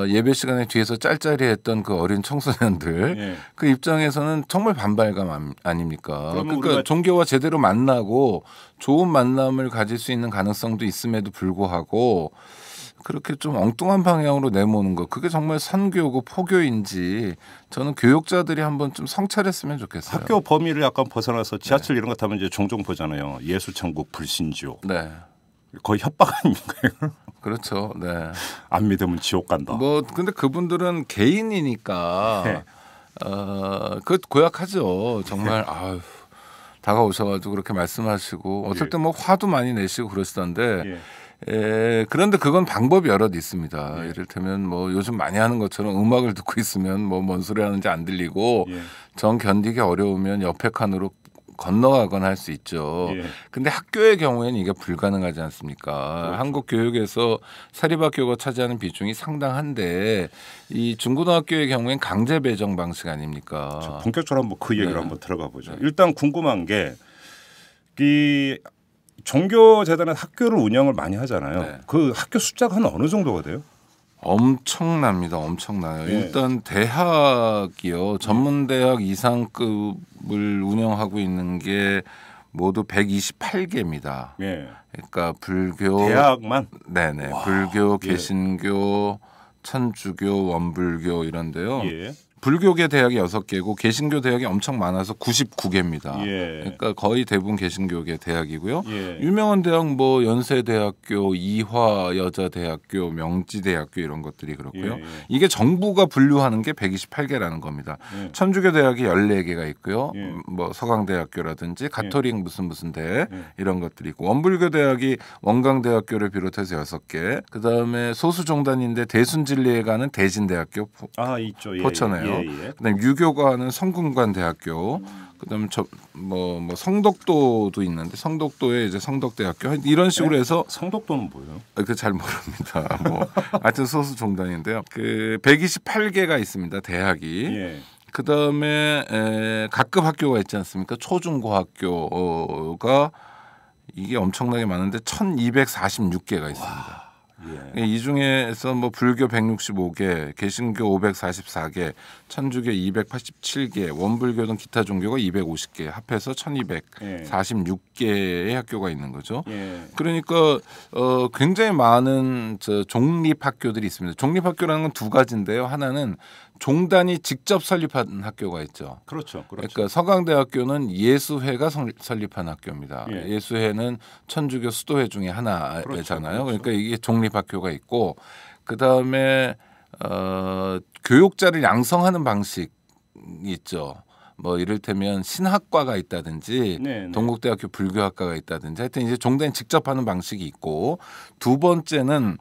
예배 시간에 뒤에서 짤짤이했던 그 어린 청소년들 그 입장에서는 정말 반발감 아닙니까? 그러니까 종교와 제대로 만나고 좋은 만남을 가질 수 있는 가능성도 있음에도 불구하고 그렇게 좀 엉뚱한 방향으로 내모는 거 그게 정말 선교고 포교인지 저는 교육자들이 한번 좀 성찰했으면 좋겠어요. 학교 범위를 약간 벗어나서 지하철 이런 거 타면 이제 종종 보잖아요. 예수천국 불신지옥. 거의 협박 아닙니까? 그렇죠. 안 믿으면 지옥 간다. 뭐 근데 그분들은 개인이니까 그 고약하죠. 정말 아유. 다가오셔가지고 그렇게 말씀하시고 어떨 때 뭐 화도 많이 내시고 그러시던데 그런데 그건 방법이 여럿 있습니다. 이를테면 뭐 요즘 많이 하는 것처럼 음악을 듣고 있으면 뭐 뭔 소리 하는지 안 들리고 정 견디기 어려우면 옆에 칸으로 건너가거나 할 수 있죠. 근데 학교의 경우에는 이게 불가능하지 않습니까? 그렇죠. 한국 교육에서 사립학교가 차지하는 비중이 상당한데 이 중고등학교의 경우에는 강제 배정 방식 아닙니까? 본격적으로 한번 그 얘기를 한번 들어가 보죠. 일단 궁금한 게 이 종교재단은 학교를 운영을 많이 하잖아요. 그 학교 숫자가 한 어느 정도가 돼요? 엄청납니다. 엄청나요. 일단 대학이요. 전문대학 이상급을 운영하고 있는 게 모두 128개입니다. 그러니까 불교 대학만? 네네. 와, 불교, 개신교, 천주교, 원불교 이런데요. 불교계 대학이 6개고 개신교 대학이 엄청 많아서 99개입니다. 그러니까 거의 대부분 개신교계 대학이고요. 유명한 대학 뭐 연세대학교, 이화여자대학교, 명지대학교 이런 것들이 그렇고요. 이게 정부가 분류하는 게 128개라는 겁니다. 천주교 대학이 14개가 있고요. 뭐 서강대학교라든지 가톨릭 무슨 대 이런 것들이 있고 원불교 대학이 원광대학교를 비롯해서 6개. 그다음에 소수종단인데 대순진리회관은 대진대학교 있죠. 포천에요. 그다음에 유교관은 성균관대학교, 그다음에 뭐 성덕도도 있는데 성덕도에 이제 성덕대학교 이런 식으로 해서 성덕도는 뭐예요? 그 잘 모릅니다. 뭐 하여튼 소수 종단인데요. 그 128개가 있습니다. 대학이. 그다음에 각급 학교가 있지 않습니까? 초중고학교가 이게 엄청나게 많은데 1246개가 있습니다. 이 중에서 뭐 불교 165개, 개신교 544개, 천주교 287개, 원불교 등 기타 종교가 250개, 합해서 1246개의 학교가 있는 거죠. 그러니까 굉장히 많은 종립 학교들이 있습니다. 종립 학교라는 건 두 가지인데요. 하나는 종단이 직접 설립한 학교가 있죠. 그렇죠. 그러니까 서강대학교는 예수회가 설립한 학교입니다. 예수회는 천주교 수도회 중에 하나잖아요. 그러니까 이게 종립학교가 있고 그다음에 교육자를 양성하는 방식이 있죠. 뭐 이를테면 신학과가 있다든지 동국대학교 불교학과가 있다든지 하여튼 이제 종단이 직접 하는 방식이 있고 두 번째는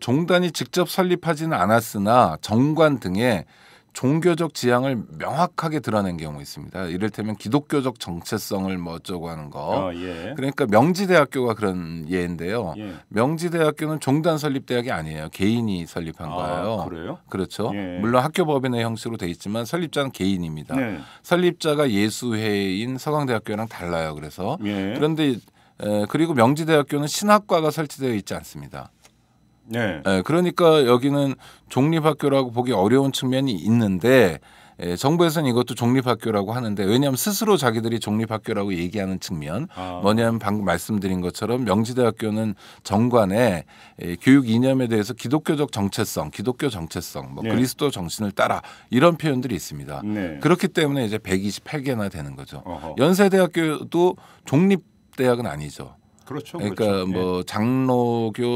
종단이 직접 설립하지는 않았으나 정관 등의 종교적 지향을 명확하게 드러낸 경우 있습니다. 이를테면 기독교적 정체성을 뭐 어쩌고 하는 거. 그러니까 명지대학교가 그런 예인데요. 명지대학교는 종단 설립 대학이 아니에요. 개인이 설립한 거예요. 그래요? 그렇죠. 물론 학교법인의 형식으로 돼 있지만 설립자는 개인입니다. 설립자가 예수회인 서강대학교랑 달라요. 그래서 그런데 그리고 명지대학교는 신학과가 설치되어 있지 않습니다. 그러니까 여기는 종립학교라고 보기 어려운 측면이 있는데 정부에서는 이것도 종립학교라고 하는데 왜냐하면 스스로 자기들이 종립학교라고 얘기하는 측면 뭐냐면 방금 말씀드린 것처럼 명지대학교는 정관에 교육 이념에 대해서 기독교적 정체성, 기독교 정체성, 뭐 그리스도 정신을 따라 이런 표현들이 있습니다. 그렇기 때문에 이제 128개나 되는 거죠. 연세대학교도 종립대학은 아니죠. 그렇죠. 그러니까 뭐 장로교에서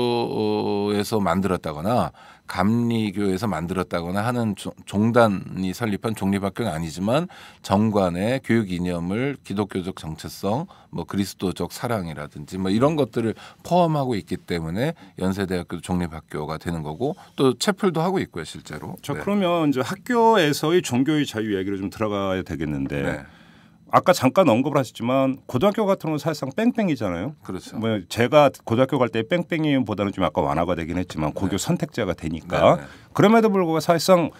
만들었다거나 감리교에서 만들었다거나 하는 종단이 설립한 종립학교는 아니지만 정관의 교육 이념을 기독교적 정체성, 뭐 그리스도적 사랑이라든지 뭐 이런 것들을 포함하고 있기 때문에 연세대학교 종립학교가 되는 거고 또 채플도 하고 있고요, 실제로. 그러면 이제 학교에서의 종교의 자유 이야기를 좀 들어가야 되겠는데. 아까 잠깐 언급을 하셨지만 고등학교 같은 경우는 사실상 뺑뺑이잖아요. 그렇죠. 뭐 제가 고등학교 갈 때 뺑뺑이보다는 좀 아까 완화가 되긴 했지만 고교 선택제가 되니까 그럼에도 불구하고 사실상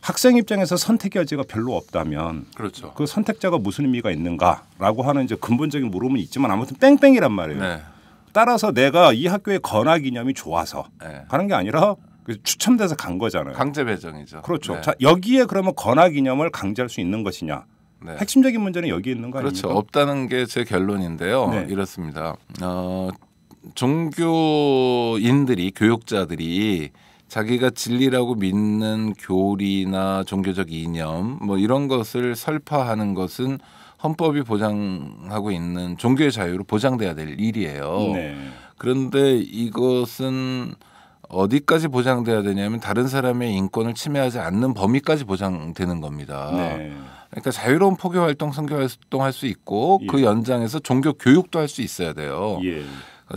학생 입장에서 선택 여지가 별로 없다면 그 선택자가 무슨 의미가 있는가라고 하는 이제 근본적인 물음은 있지만 아무튼 뺑뺑이란 말이에요. 따라서 내가 이 학교의 건학 이념이 좋아서 가는 게 아니라 추첨돼서 간 거잖아요. 강제 배정이죠. 그렇죠. 자, 여기에 그러면 건학 이념을 강제할 수 있는 것이냐? 핵심적인 문제는 여기 있는 거 아닙니까? 그렇죠. 없다는 게 제 결론인데요. 이렇습니다. 종교인들이 교육자들이 자기가 진리라고 믿는 교리나 종교적 이념 뭐 이런 것을 설파하는 것은 헌법이 보장하고 있는 종교의 자유로 보장돼야 될 일이에요. 그런데 이것은 어디까지 보장돼야 되냐면 다른 사람의 인권을 침해하지 않는 범위까지 보장되는 겁니다. 네. 그러니까 자유로운 포교 활동, 선교 활동할 수 있고 예. 그 연장에서 종교 교육도 할 수 있어야 돼요. 예.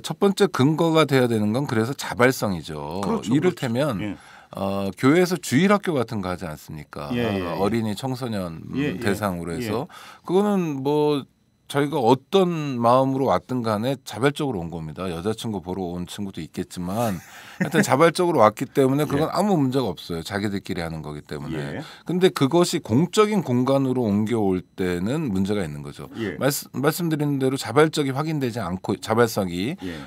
첫 번째 근거가 돼야 되는 건 그래서 자발성이죠. 그렇죠, 이를테면 그렇죠. 예. 교회에서 주일학교 같은 거 하지 않습니까? 예. 어린이 청소년 대상으로 해서 그거는 뭐 저희가 어떤 마음으로 왔든 간에 자발적으로 온 겁니다. 여자친구 보러 온 친구도 있겠지만 하여튼 자발적으로 왔기 때문에 그건 아무 문제가 없어요. 자기들끼리 하는 거기 때문에. 근데 그것이 공적인 공간으로 옮겨올 때는 문제가 있는 거죠. 말씀드린 대로 자발성이 확인되지 않고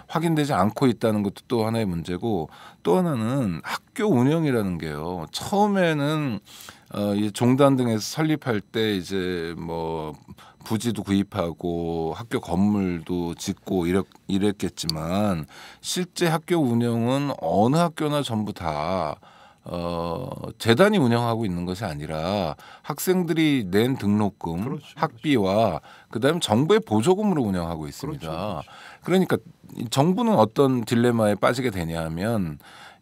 확인되지 않고 있다는 것도 또 하나의 문제고 또 하나는 학교 운영이라는 게요. 처음에는 이 종단 등에서 설립할 때 이제 뭐 부지도 구입하고 학교 건물도 짓고 이랬겠지만 실제 학교 운영은 어느 학교나 전부 다 재단이 운영하고 있는 것이 아니라 학생들이 낸 등록금, 그렇죠, 학비와 그다음에 정부의 보조금으로 운영하고 있습니다. 그렇죠. 그러니까 정부는 어떤 딜레마에 빠지게 되냐면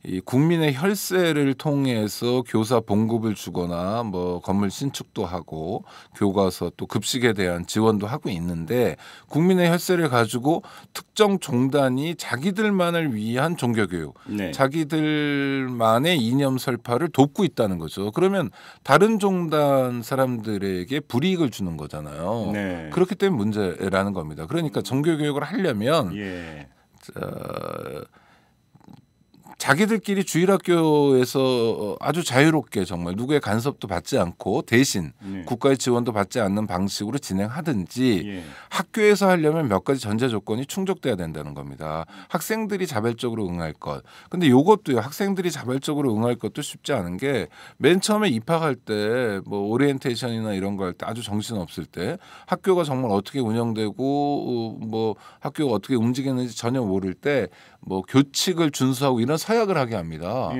이 국민의 혈세를 통해서 교사 봉급을 주거나 뭐 건물 신축도 하고 교과서 또 급식에 대한 지원도 하고 있는데 국민의 혈세를 가지고 특정 종단이 자기들만을 위한 종교교육, 자기들만의 이념 설파를 돕고 있다는 거죠. 그러면 다른 종단 사람들에게 불이익을 주는 거잖아요. 네. 그렇기 때문에 문제라는 겁니다. 그러니까 종교교육을 하려면 자기들끼리 주일학교에서 아주 자유롭게 정말 누구의 간섭도 받지 않고 대신 국가의 지원도 받지 않는 방식으로 진행하든지 학교에서 하려면 몇 가지 전제 조건이 충족돼야 된다는 겁니다. 학생들이 자발적으로 응할 것. 근데 이것도요. 학생들이 자발적으로 응할 것도 쉽지 않은 게 맨 처음에 입학할 때 뭐 오리엔테이션이나 이런 거 할 때 아주 정신없을 때 학교가 정말 어떻게 운영되고 뭐 학교가 어떻게 움직이는지 전혀 모를 때 뭐 교칙을 준수하고 이런 서약을 하게 합니다.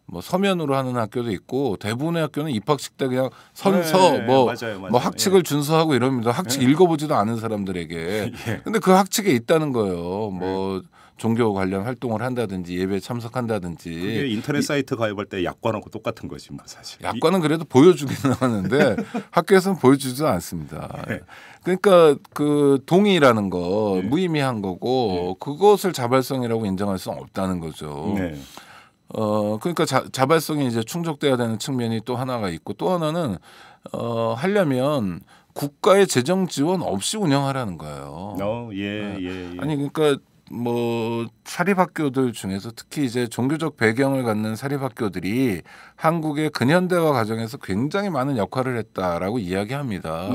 뭐 서면으로 하는 학교도 있고 대부분의 학교는 입학식 때 그냥 선서 뭐 학칙을 준수하고 이럽니다. 학칙 읽어보지도 않은 사람들에게. 근데 그 학칙에 있다는 거예요. 뭐 종교 관련 활동을 한다든지 예배에 참석한다든지. 그게 인터넷 사이트 가입할 때 약관하고 똑같은 거지 뭐 사실. 약관은 그래도 보여주기는 하는데 학교에서는 보여주지도 않습니다. 그러니까 그 동의라는 거 무의미한 거고 그것을 자발성이라고 인정할 수는 없다는 거죠. 그러니까 자발성이 이제 충족돼야 되는 측면이 또 하나가 있고 또 하나는 하려면 국가의 재정 지원 없이 운영하라는 거예요. 아니 그러니까 뭐 사립학교들 중에서 특히 이제 종교적 배경을 갖는 사립학교들이 한국의 근현대화 과정에서 굉장히 많은 역할을 했다라고 이야기합니다.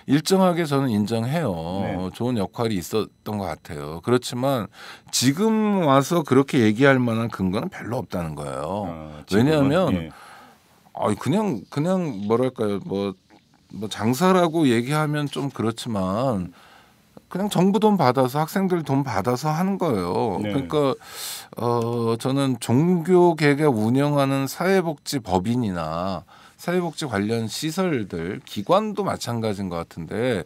일정하게 저는 인정해요. 좋은 역할이 있었던 것 같아요. 그렇지만 지금 와서 그렇게 얘기할 만한 근거는 별로 없다는 거예요. 왜냐하면 그냥 뭐랄까요, 뭐 장사라고 얘기하면 좀 그렇지만. 그냥 정부 돈 받아서 학생들 돈 받아서 하는 거예요. 그러니까 저는 종교계가 운영하는 사회복지 법인이나 사회복지 관련 시설들 기관도 마찬가지인 것 같은데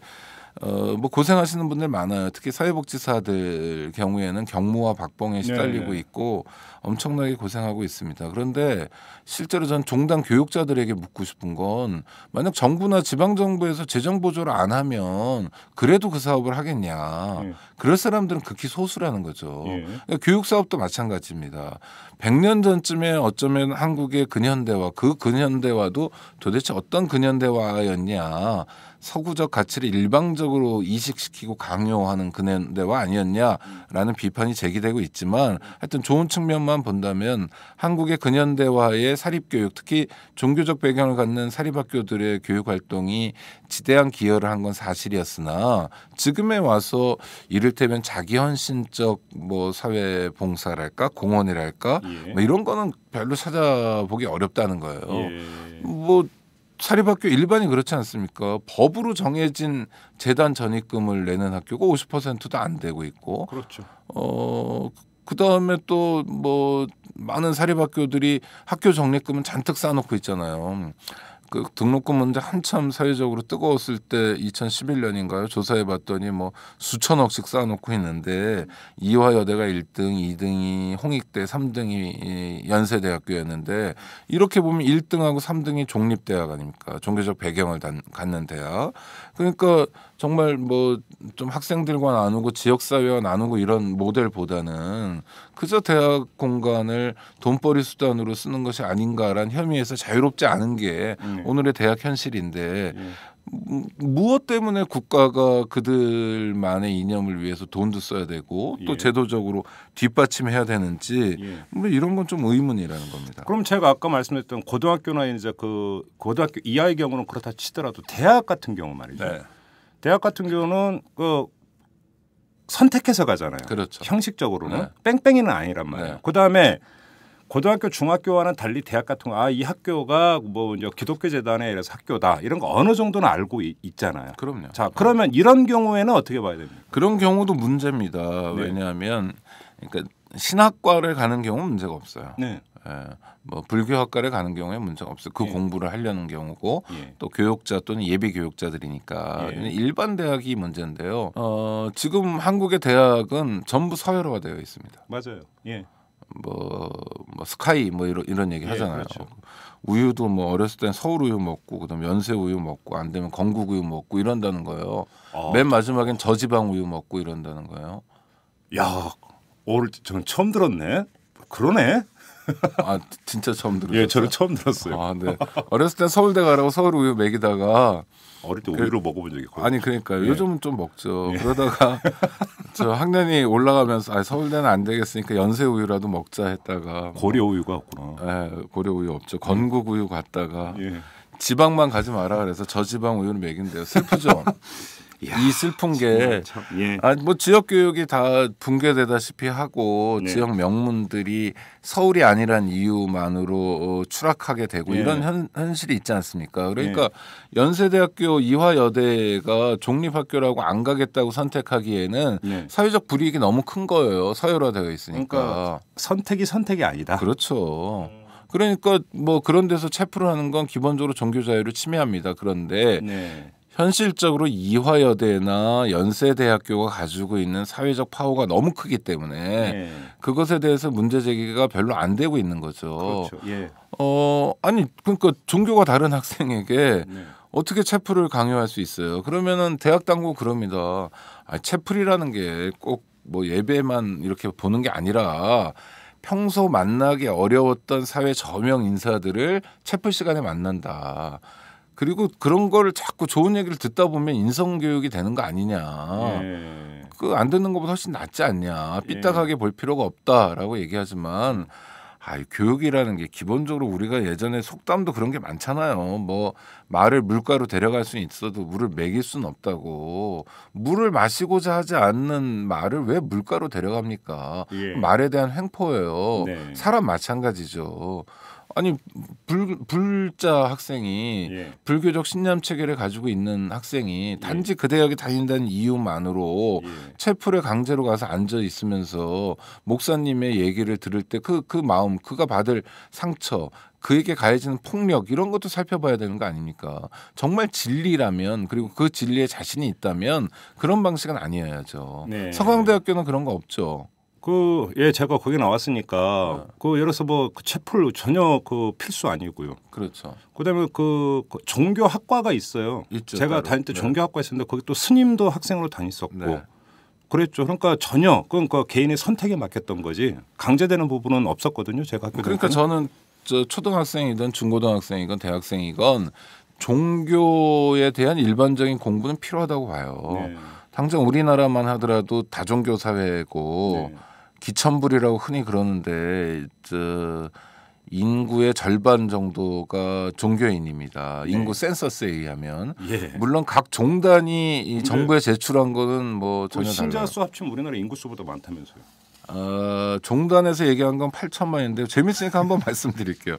뭐 고생하시는 분들 많아요. 특히 사회복지사들 경우에는 경무와 박봉에 시달리고 있고 엄청나게 고생하고 있습니다. 그런데 실제로 전 종단 교육자들에게 묻고 싶은 건 만약 정부나 지방정부에서 재정 보조를 안 하면 그래도 그 사업을 하겠냐. 그럴 사람들은 극히 소수라는 거죠. 그러니까 교육사업도 마찬가지입니다. 100년 전쯤에 어쩌면 한국의 근현대화, 그 근현대화도 도대체 어떤 근현대화였냐. 서구적 가치를 일방적으로 이식시키고 강요하는 근현대화 아니었냐라는 비판이 제기되고 있지만 하여튼 좋은 측면만 본다면 한국의 근현대화의 사립교육 특히 종교적 배경을 갖는 사립학교들의 교육활동이 지대한 기여를 한 건 사실이었으나 지금에 와서 이를테면 자기헌신적 뭐 사회봉사랄까 공헌이랄까 뭐 이런 거는 별로 찾아보기 어렵다는 거예요. 뭐 사립학교 일반이 그렇지 않습니까? 법으로 정해진 재단 전입금을 내는 학교가 50%도 안 되고 있고, 그렇죠. 그 다음에 또 뭐 많은 사립학교들이 학교 적립금은 잔뜩 쌓아놓고 있잖아요. 그 등록금 문제 한참 사회적으로 뜨거웠을 때 2011년인가요? 조사해봤더니 뭐 수천억씩 쌓아놓고 있는데 이화여대가 1등, 2등이 홍익대, 3등이 연세대학교였는데 이렇게 보면 1등하고 3등이 종립대학 아닙니까? 종교적 배경을 갖는 대학. 그러니까 정말 뭐 좀 학생들과 나누고 지역사회와 나누고 이런 모델보다는 그저 대학 공간을 돈벌이 수단으로 쓰는 것이 아닌가라는 혐의에서 자유롭지 않은 게 오늘의 대학 현실인데 무엇 때문에 국가가 그들만의 이념을 위해서 돈도 써야 되고 또 제도적으로 뒷받침해야 되는지 뭐 이런 건 좀 의문이라는 겁니다. 그럼 제가 아까 말씀드렸던 고등학교나 이제 그 고등학교 이하의 경우는 그렇다 치더라도 대학 같은 경우 말이죠. 네. 대학 같은 경우는 그 선택해서 가잖아요. 그렇죠. 형식적으로는 네. 뺑뺑이는 아니란 말이에요. 네. 그다음에 고등학교, 중학교와는 달리 대학 같은 거, 이 학교가 뭐 이제 기독교 재단에 이래서 학교다 이런 거 어느 정도는 알고 있잖아요. 그럼요. 자, 그러면 이런 경우에는 어떻게 봐야 됩니까? 그런 경우도 문제입니다. 네. 왜냐하면 그러니까 신학과를 가는 경우는 문제가 없어요. 네. 예, 뭐 불교학과를 가는 경우에 문제가 없어요. 그 공부를 하려는 경우고 또 교육자 또는 예비 교육자들이니까 일반 대학이 문제인데요. 지금 한국의 대학은 전부 사회화되어 있습니다. 맞아요. 예. 뭐 스카이 뭐 이런 얘기 하잖아요. 그렇죠. 우유도 뭐 어렸을 땐 서울 우유 먹고 그다음 연세 우유 먹고 안 되면 건국 우유 먹고 이런다는 거예요. 맨 마지막엔 저지방 우유 먹고 이런다는 거예요. 야, 오늘 저는 처음 들었네. 그러네. 아 진짜 처음 들었어요. 예, 저는 처음 들었어요. 아, 네. 어렸을 땐 서울대 가라고 서울 우유 먹이다가 어릴 때 우유를 먹어본 적이 있고. 아니 그러니까요. 요즘은 좀 먹죠. 그러다가 저 학년이 올라가면서 서울대는 안 되겠으니까 연세 우유라도 먹자 했다가 고려 우유가 없구나. 네, 고려 우유 없죠. 건국 우유 갔다가 지방만 가지 마라 그래서 저지방 우유를 먹인대요. 슬프죠. 이 슬픈 게 뭐 지역 교육이 다 붕괴되다시피 하고 지역 명문들이 서울이 아니란 이유만으로 추락하게 되고 이런 현실이 있지 않습니까? 그러니까 연세대학교 이화여대가 종립학교라고 안 가겠다고 선택하기에는 사회적 불이익이 너무 큰 거예요. 서열화되어 있으니까. 그러니까 선택이 아니다. 그렇죠. 그러니까 뭐 그런 데서 체포를 하는 건 기본적으로 종교 자유를 침해합니다. 그런데 현실적으로 이화여대나 연세대학교가 가지고 있는 사회적 파워가 너무 크기 때문에 그것에 대해서 문제 제기가 별로 안 되고 있는 거죠. 그렇죠. 아니 그러니까 종교가 다른 학생에게 어떻게 체풀을 강요할 수 있어요? 그러면은 대학 당국 그럽니다. 체풀이라는 게 꼭 뭐 예배만 이렇게 보는 게 아니라 평소 만나기 어려웠던 사회 저명 인사들을 체풀 시간에 만난다. 그리고 그런 걸 자꾸 좋은 얘기를 듣다 보면 인성교육이 되는 거 아니냐. 그 안 듣는 것보다 훨씬 낫지 않냐. 삐딱하게 볼 필요가 없다라고 얘기하지만 교육이라는 게 기본적으로 우리가 예전에 속담도 그런 게 많잖아요. 뭐 말을 물가로 데려갈 수는 있어도 물을 먹일 수는 없다고. 물을 마시고자 하지 않는 말을 왜 물가로 데려갑니까? 말에 대한 횡포예요. 사람 마찬가지죠. 아니 불자 학생이 불교적 신념 체계를 가지고 있는 학생이 단지 그 대학에 다닌다는 이유만으로 체풀에 강제로 가서 앉아 있으면서 목사님의 얘기를 들을 때 그 마음, 그가 받을 상처, 그에게 가해지는 폭력 이런 것도 살펴봐야 되는 거 아닙니까? 정말 진리라면 그리고 그 진리에 자신이 있다면 그런 방식은 아니어야죠. 서강대학교는 그런 거 없죠. 제가 거기 나왔으니까 예를 들어서 뭐 체풀 전혀 필수 아니고요. 그렇죠. 그다음에 종교학과가 있어요. 있죠, 제가 다닐 때 종교학과 있었는데 거기 또 스님도 학생으로 다녔었고 그랬죠. 그러니까 전혀 개인의 선택에 맡겼던 거지 강제되는 부분은 없었거든요. 제가 학교 그러니까 저는 초등학생이든 중고등학생이건 대학생이건 종교에 대한 일반적인 공부는 필요하다고 봐요. 당장 우리나라만 하더라도 다종교 사회고 기천불이라고 흔히 그러는데 인구의 절반 정도가 종교인입니다. 인구 센서스에 의하면 물론 각 종단이 이 정부에 제출한 거는 뭐 전혀 달라요. 신자 수 합치면 우리나라 인구 수보다 많다면서요. 종단에서 얘기한 건 8천만인데 재밌으니까 한번 말씀드릴게요.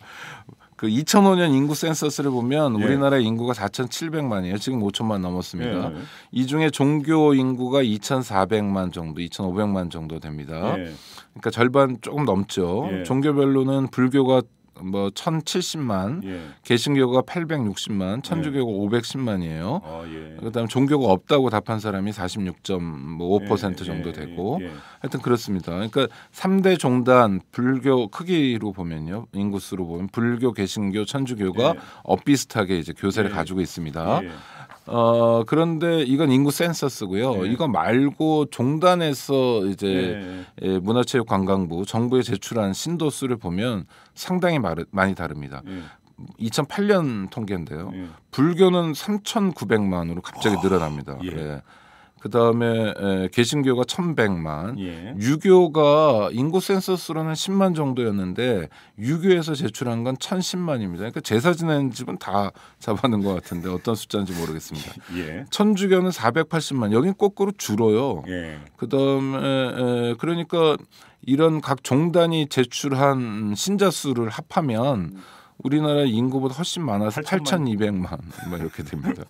그 2005년 인구 센서스를 보면 우리나라의 인구가 4,700만이에요. 지금 5천만 넘었습니다. 이 중에 종교 인구가 2,400만 정도, 2,500만 정도 됩니다. 그러니까 절반 조금 넘죠. 종교별로는 불교가 뭐 1,070만, 개신교가 860만, 천주교가 510만이에요. 그다음에 종교가 없다고 답한 사람이 46.5% 정도 되고 하여튼 그렇습니다. 그러니까 3대 종단 불교 크기로 보면요, 인구수로 보면 불교, 개신교, 천주교가 엇비슷하게 이제 교세를 가지고 있습니다. 그런데 이건 인구 센서스고요. 이거 말고 종단에서 이제 문화체육관광부 정부에 제출한 신도수를 보면 상당히 많이 다릅니다. 2008년 통계인데요. 불교는 3,900만으로 갑자기 늘어납니다. 그다음에 개신교가 1,100만, 유교가 인구 센서스로는 10만 정도였는데 유교에서 제출한 건 1,010만입니다. 그러니까 제사 지내는 집은 다 잡아놓은 것 같은데 어떤 숫자인지 모르겠습니다. 천주교는 480만, 여긴 거꾸로 줄어요. 그다음에 그러니까 이런 각 종단이 제출한 신자 수를 합하면 우리나라 인구보다 훨씬 많아서 8,200만 뭐 이렇게 됩니다.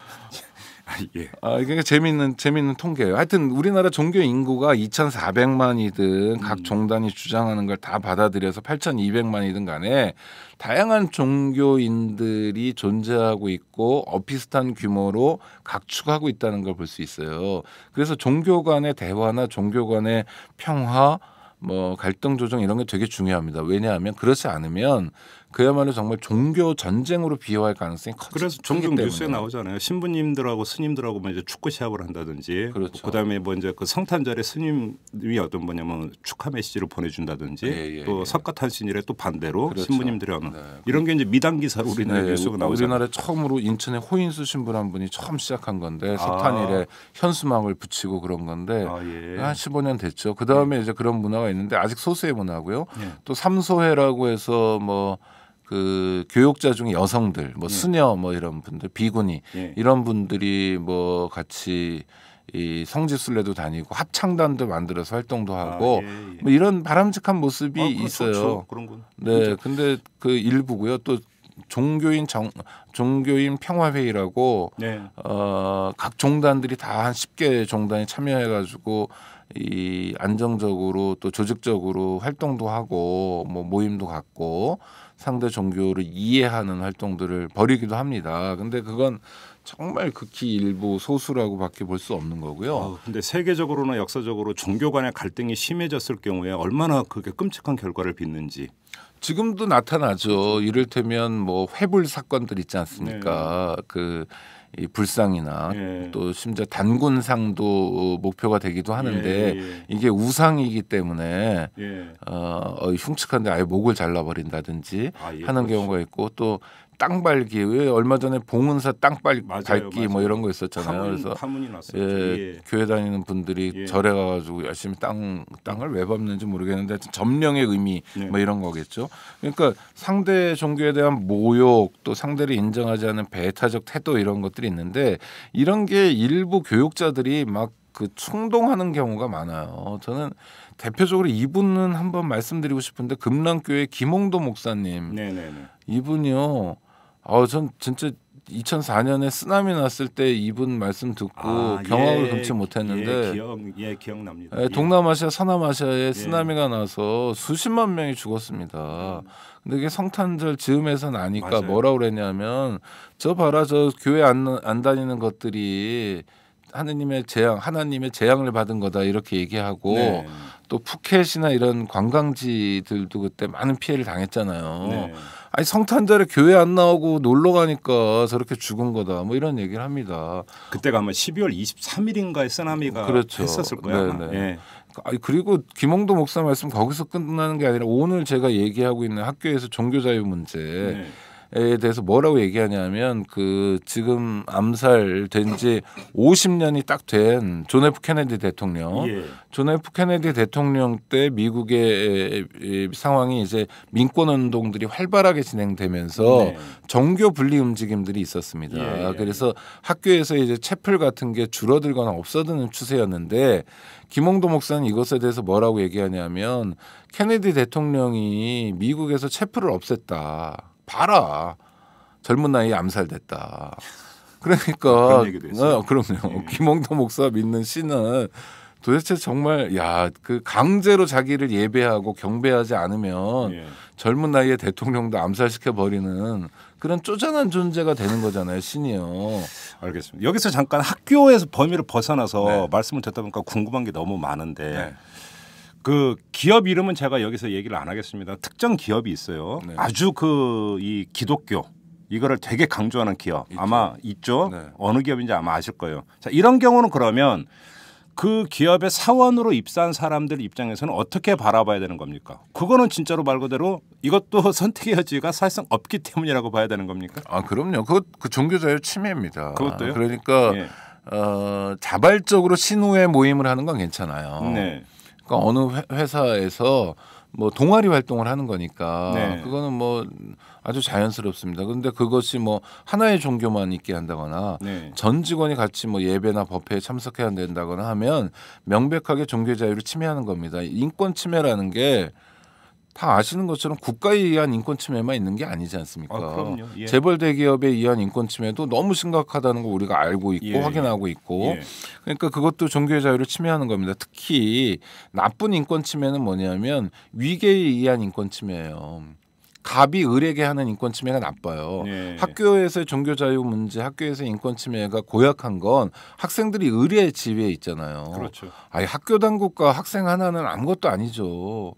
이게 재미있는 통계예요. 하여튼 우리나라 종교 인구가 2,400만이든 각 종단이 주장하는 걸 다 받아들여서 8,200만이든 간에 다양한 종교인들이 존재하고 있고 비슷한 규모로 각축하고 있다는 걸 볼 수 있어요. 그래서 종교 간의 대화나 종교 간의 평화, 뭐 갈등 조정 이런 게 되게 중요합니다. 왜냐하면 그렇지 않으면 그야말로 정말 종교 전쟁으로 비화할 가능성이 커지기 때문에. 그래서 종종 뉴스에 나오잖아요. 신부님들하고 스님들하고 뭐 이제 축구 시합을 한다든지, 그다음에 뭐 이제 그 성탄절에 스님이 어떤 뭐냐면 축하 메시지를 보내준다든지, 또 석가탄신일에 또 반대로 신부님들이 하는 이런 게 이제 미당 기사로 우리나라 뉴스가 나오잖아요. 우리나라에 처음으로 인천에 호인수 신부란 한 분이 처음 시작한 건데 석탄일에 현수막을 붙이고 그런 건데 한 15년 됐죠. 그 다음에 이제 그런 문화가 있는데 아직 소수의 문화고요. 또 삼소회라고 해서 뭐 그 교육자 중에 여성들, 뭐 수녀, 뭐 이런 분들, 비구니 이런 분들이 뭐 같이 이 성지순례도 다니고 합창단도 만들어서 활동도 하고 뭐 이런 바람직한 모습이 있어요. 그런 건. 네, 근데 그 일부고요. 또 종교인 평화회의라고 각 종단들이 다 한 10개 종단이 참여해가지고 이 안정적으로 또 조직적으로 활동도 하고 뭐 모임도 갖고 상대 종교를 이해하는 활동들을 벌이기도 합니다. 근데 그건 정말 극히 일부 소수라고밖에 볼 수 없는 거고요. 근데 세계적으로나 역사적으로 종교 간의 갈등이 심해졌을 경우에 얼마나 그게 끔찍한 결과를 빚는지. 지금도 나타나죠. 이를테면 뭐 회불 사건들 있지 않습니까? 이 불상이나 또 심지어 단군상도 목표가 되기도 하는데 이게 우상이기 때문에 흉측한데 아예 목을 잘라버린다든지 하는 경우가 있고 또 땅밟기, 왜 얼마 전에 봉은사 땅밟기 뭐 이런 거 있었잖아요. 그래서 파문이 났어요. 교회 다니는 분들이 절에 가가지고 열심히 땅을 왜 밟는지 모르겠는데 점령의 의미 뭐 이런 거겠죠. 그러니까 상대 종교에 대한 모욕, 또 상대를 인정하지 않은 배타적 태도 이런 것들이 있는데 이런 게 일부 교육자들이 막 그 충동하는 경우가 많아요. 저는 대표적으로 이분은 한번 말씀드리고 싶은데 금랑교회 김홍도 목사님, 이분이요. 전 진짜 2004년에 쓰나미 났을 때 이분 말씀 듣고 경악을 금치 못했는데 기억납니다. 동남아시아, 서남아시아에 쓰나미가 나서 수십만 명이 죽었습니다. 근데 이게 성탄절 즈음에서 나니까 뭐라고 그랬냐면 저 봐라, 저 교회 안 다니는 것들이 하나님의 재앙을 받은 거다 이렇게 얘기하고 또 푸켓이나 이런 관광지들도 그때 많은 피해를 당했잖아요. 아니 성탄절에 교회 안 나오고 놀러 가니까 저렇게 죽은 거다 뭐 이런 얘기를 합니다. 그때가 아마 12월 23일인가에 쓰나미가 했었을 거예요. 그리고 김홍도 목사 말씀 거기서 끝나는 게 아니라 오늘 제가 얘기하고 있는 학교에서 종교자유 문제 에 대해서 뭐라고 얘기하냐면 그 지금 암살된 지 50년이 딱 된 존 F 케네디 대통령, 존 F 케네디 대통령 때 미국의 상황이 이제 민권 운동들이 활발하게 진행되면서 종교 분리 움직임들이 있었습니다. 그래서 학교에서 이제 채플 같은 게 줄어들거나 없어지는 추세였는데 김홍도 목사는 이것에 대해서 뭐라고 얘기하냐면 케네디 대통령이 미국에서 채플을 없앴다. 봐라, 젊은 나이에 암살됐다. 그러니까 그럼요. 김홍도 목사 믿는 신은 도대체 정말 그 강제로 자기를 예배하고 경배하지 않으면 예. 젊은 나이에 대통령도 암살시켜 버리는 그런 쪼잔한 존재가 되는 거잖아요, 신이요. 알겠습니다. 여기서 잠깐 학교에서 범위를 벗어나서 네. 말씀을 듣다 보니까 궁금한 게 너무 많은데 네. 그 기업 이름은 제가 여기서 얘기를 안 하겠습니다. 특정 기업이 있어요. 네. 아주 이 기독교 이거를 되게 강조하는 기업 있죠. 아마 있죠. 네. 어느 기업인지 아마 아실 거예요. 자, 이런 경우는 그러면 그 기업의 사원으로 입사한 사람들 입장에서는 어떻게 바라봐야 되는 겁니까? 그거는 진짜로 말 그대로 이것도 선택의 여지가 사실상 없기 때문이라고 봐야 되는 겁니까? 아, 그럼요. 그 종교 자유 침해입니다. 그것도요? 그러니까 예. 자발적으로 신우회 모임을 하는 건 괜찮아요. 네. 그러니까 어느 회사에서 뭐 동아리 활동을 하는 거니까 네. 그거는 뭐 아주 자연스럽습니다. 그런데 그것이 뭐 하나의 종교만 있게 한다거나 네. 전 직원이 같이 뭐 예배나 법회에 참석해야 된다거나 하면 명백하게 종교 자유를 침해하는 겁니다. 인권 침해라는 게 다 아시는 것처럼 국가에 의한 인권 침해만 있는 게 아니지 않습니까? 그럼요. 예. 재벌 대기업에 의한 인권 침해도 너무 심각하다는 거 우리가 알고 있고 예. 확인하고 있고 예. 그러니까 그것도 종교의 자유를 침해하는 겁니다. 특히 나쁜 인권 침해는 뭐냐면 위계에 의한 인권 침해예요. 갑이 을에게 하는 인권 침해가 나빠요. 예. 학교에서의 종교 자유 문제, 학교에서의 인권 침해가 고약한 건 학생들이 을의 지위에 있잖아요. 그렇죠. 아니 학교 당국과 학생 하나는 아무것도 아니죠.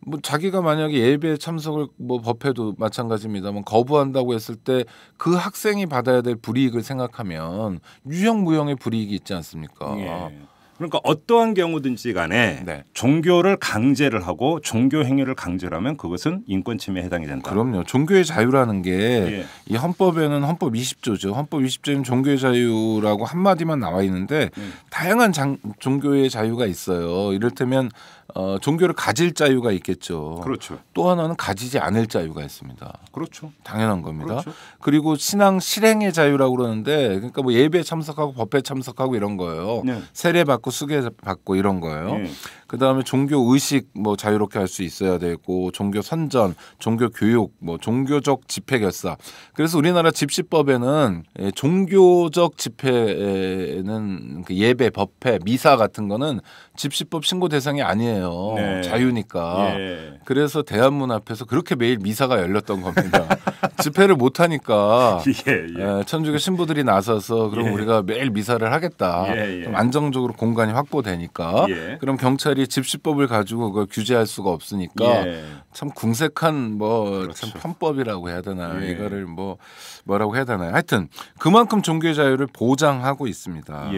뭐 자기가 만약에 예배 참석을 뭐 법회도 마찬가지입니다만 거부한다고 했을 때 그 학생이 받아야 될 불이익을 생각하면 유형 무형의 불이익이 있지 않습니까? 예. 그러니까 어떠한 경우든지 간에 네. 종교를 강제를 하고 종교 행위를 강제를 하면 그것은 인권 침해에 해당이 된다. 그럼요. 종교의 자유라는 게 이 헌법에는 헌법 20조죠. 헌법 20조에는 종교의 자유라고 한마디만 나와 있는데 다양한 종교의 자유가 있어요. 이를테면 종교를 가질 자유가 있겠죠. 그렇죠. 또 하나는 가지지 않을 자유가 있습니다. 그렇죠. 당연한 겁니다. 그렇죠. 그리고 신앙 실행의 자유라고 그러는데 그러니까 뭐 예배 참석하고 법회 참석하고 이런 거예요. 네. 세례 받고 수계 받고 이런 거예요. 네. 그다음에 종교 의식 뭐 자유롭게 할 수 있어야 되고 종교 선전, 종교 교육, 뭐 종교적 집회 결사. 그래서 우리나라 집시법에는 종교적 집회는 그 예배, 법회, 미사 같은 거는 집시법 신고 대상이 아니에요. 네. 자유니까. 예. 그래서 대한문 앞에서 그렇게 매일 미사가 열렸던 겁니다. 집회를 못 하니까 천주교 신부들이 나서서 그럼 우리가 매일 미사를 하겠다. 좀 안정적으로 공간이 확보되니까. 그럼 경찰이 집시법을 가지고 그걸 규제할 수가 없으니까 참 궁색한 뭐 참 그렇죠. 편법이라고 해야 되나요? 이거를 뭐라고 해야 되나요? 하여튼 그만큼 종교의 자유를 보장하고 있습니다.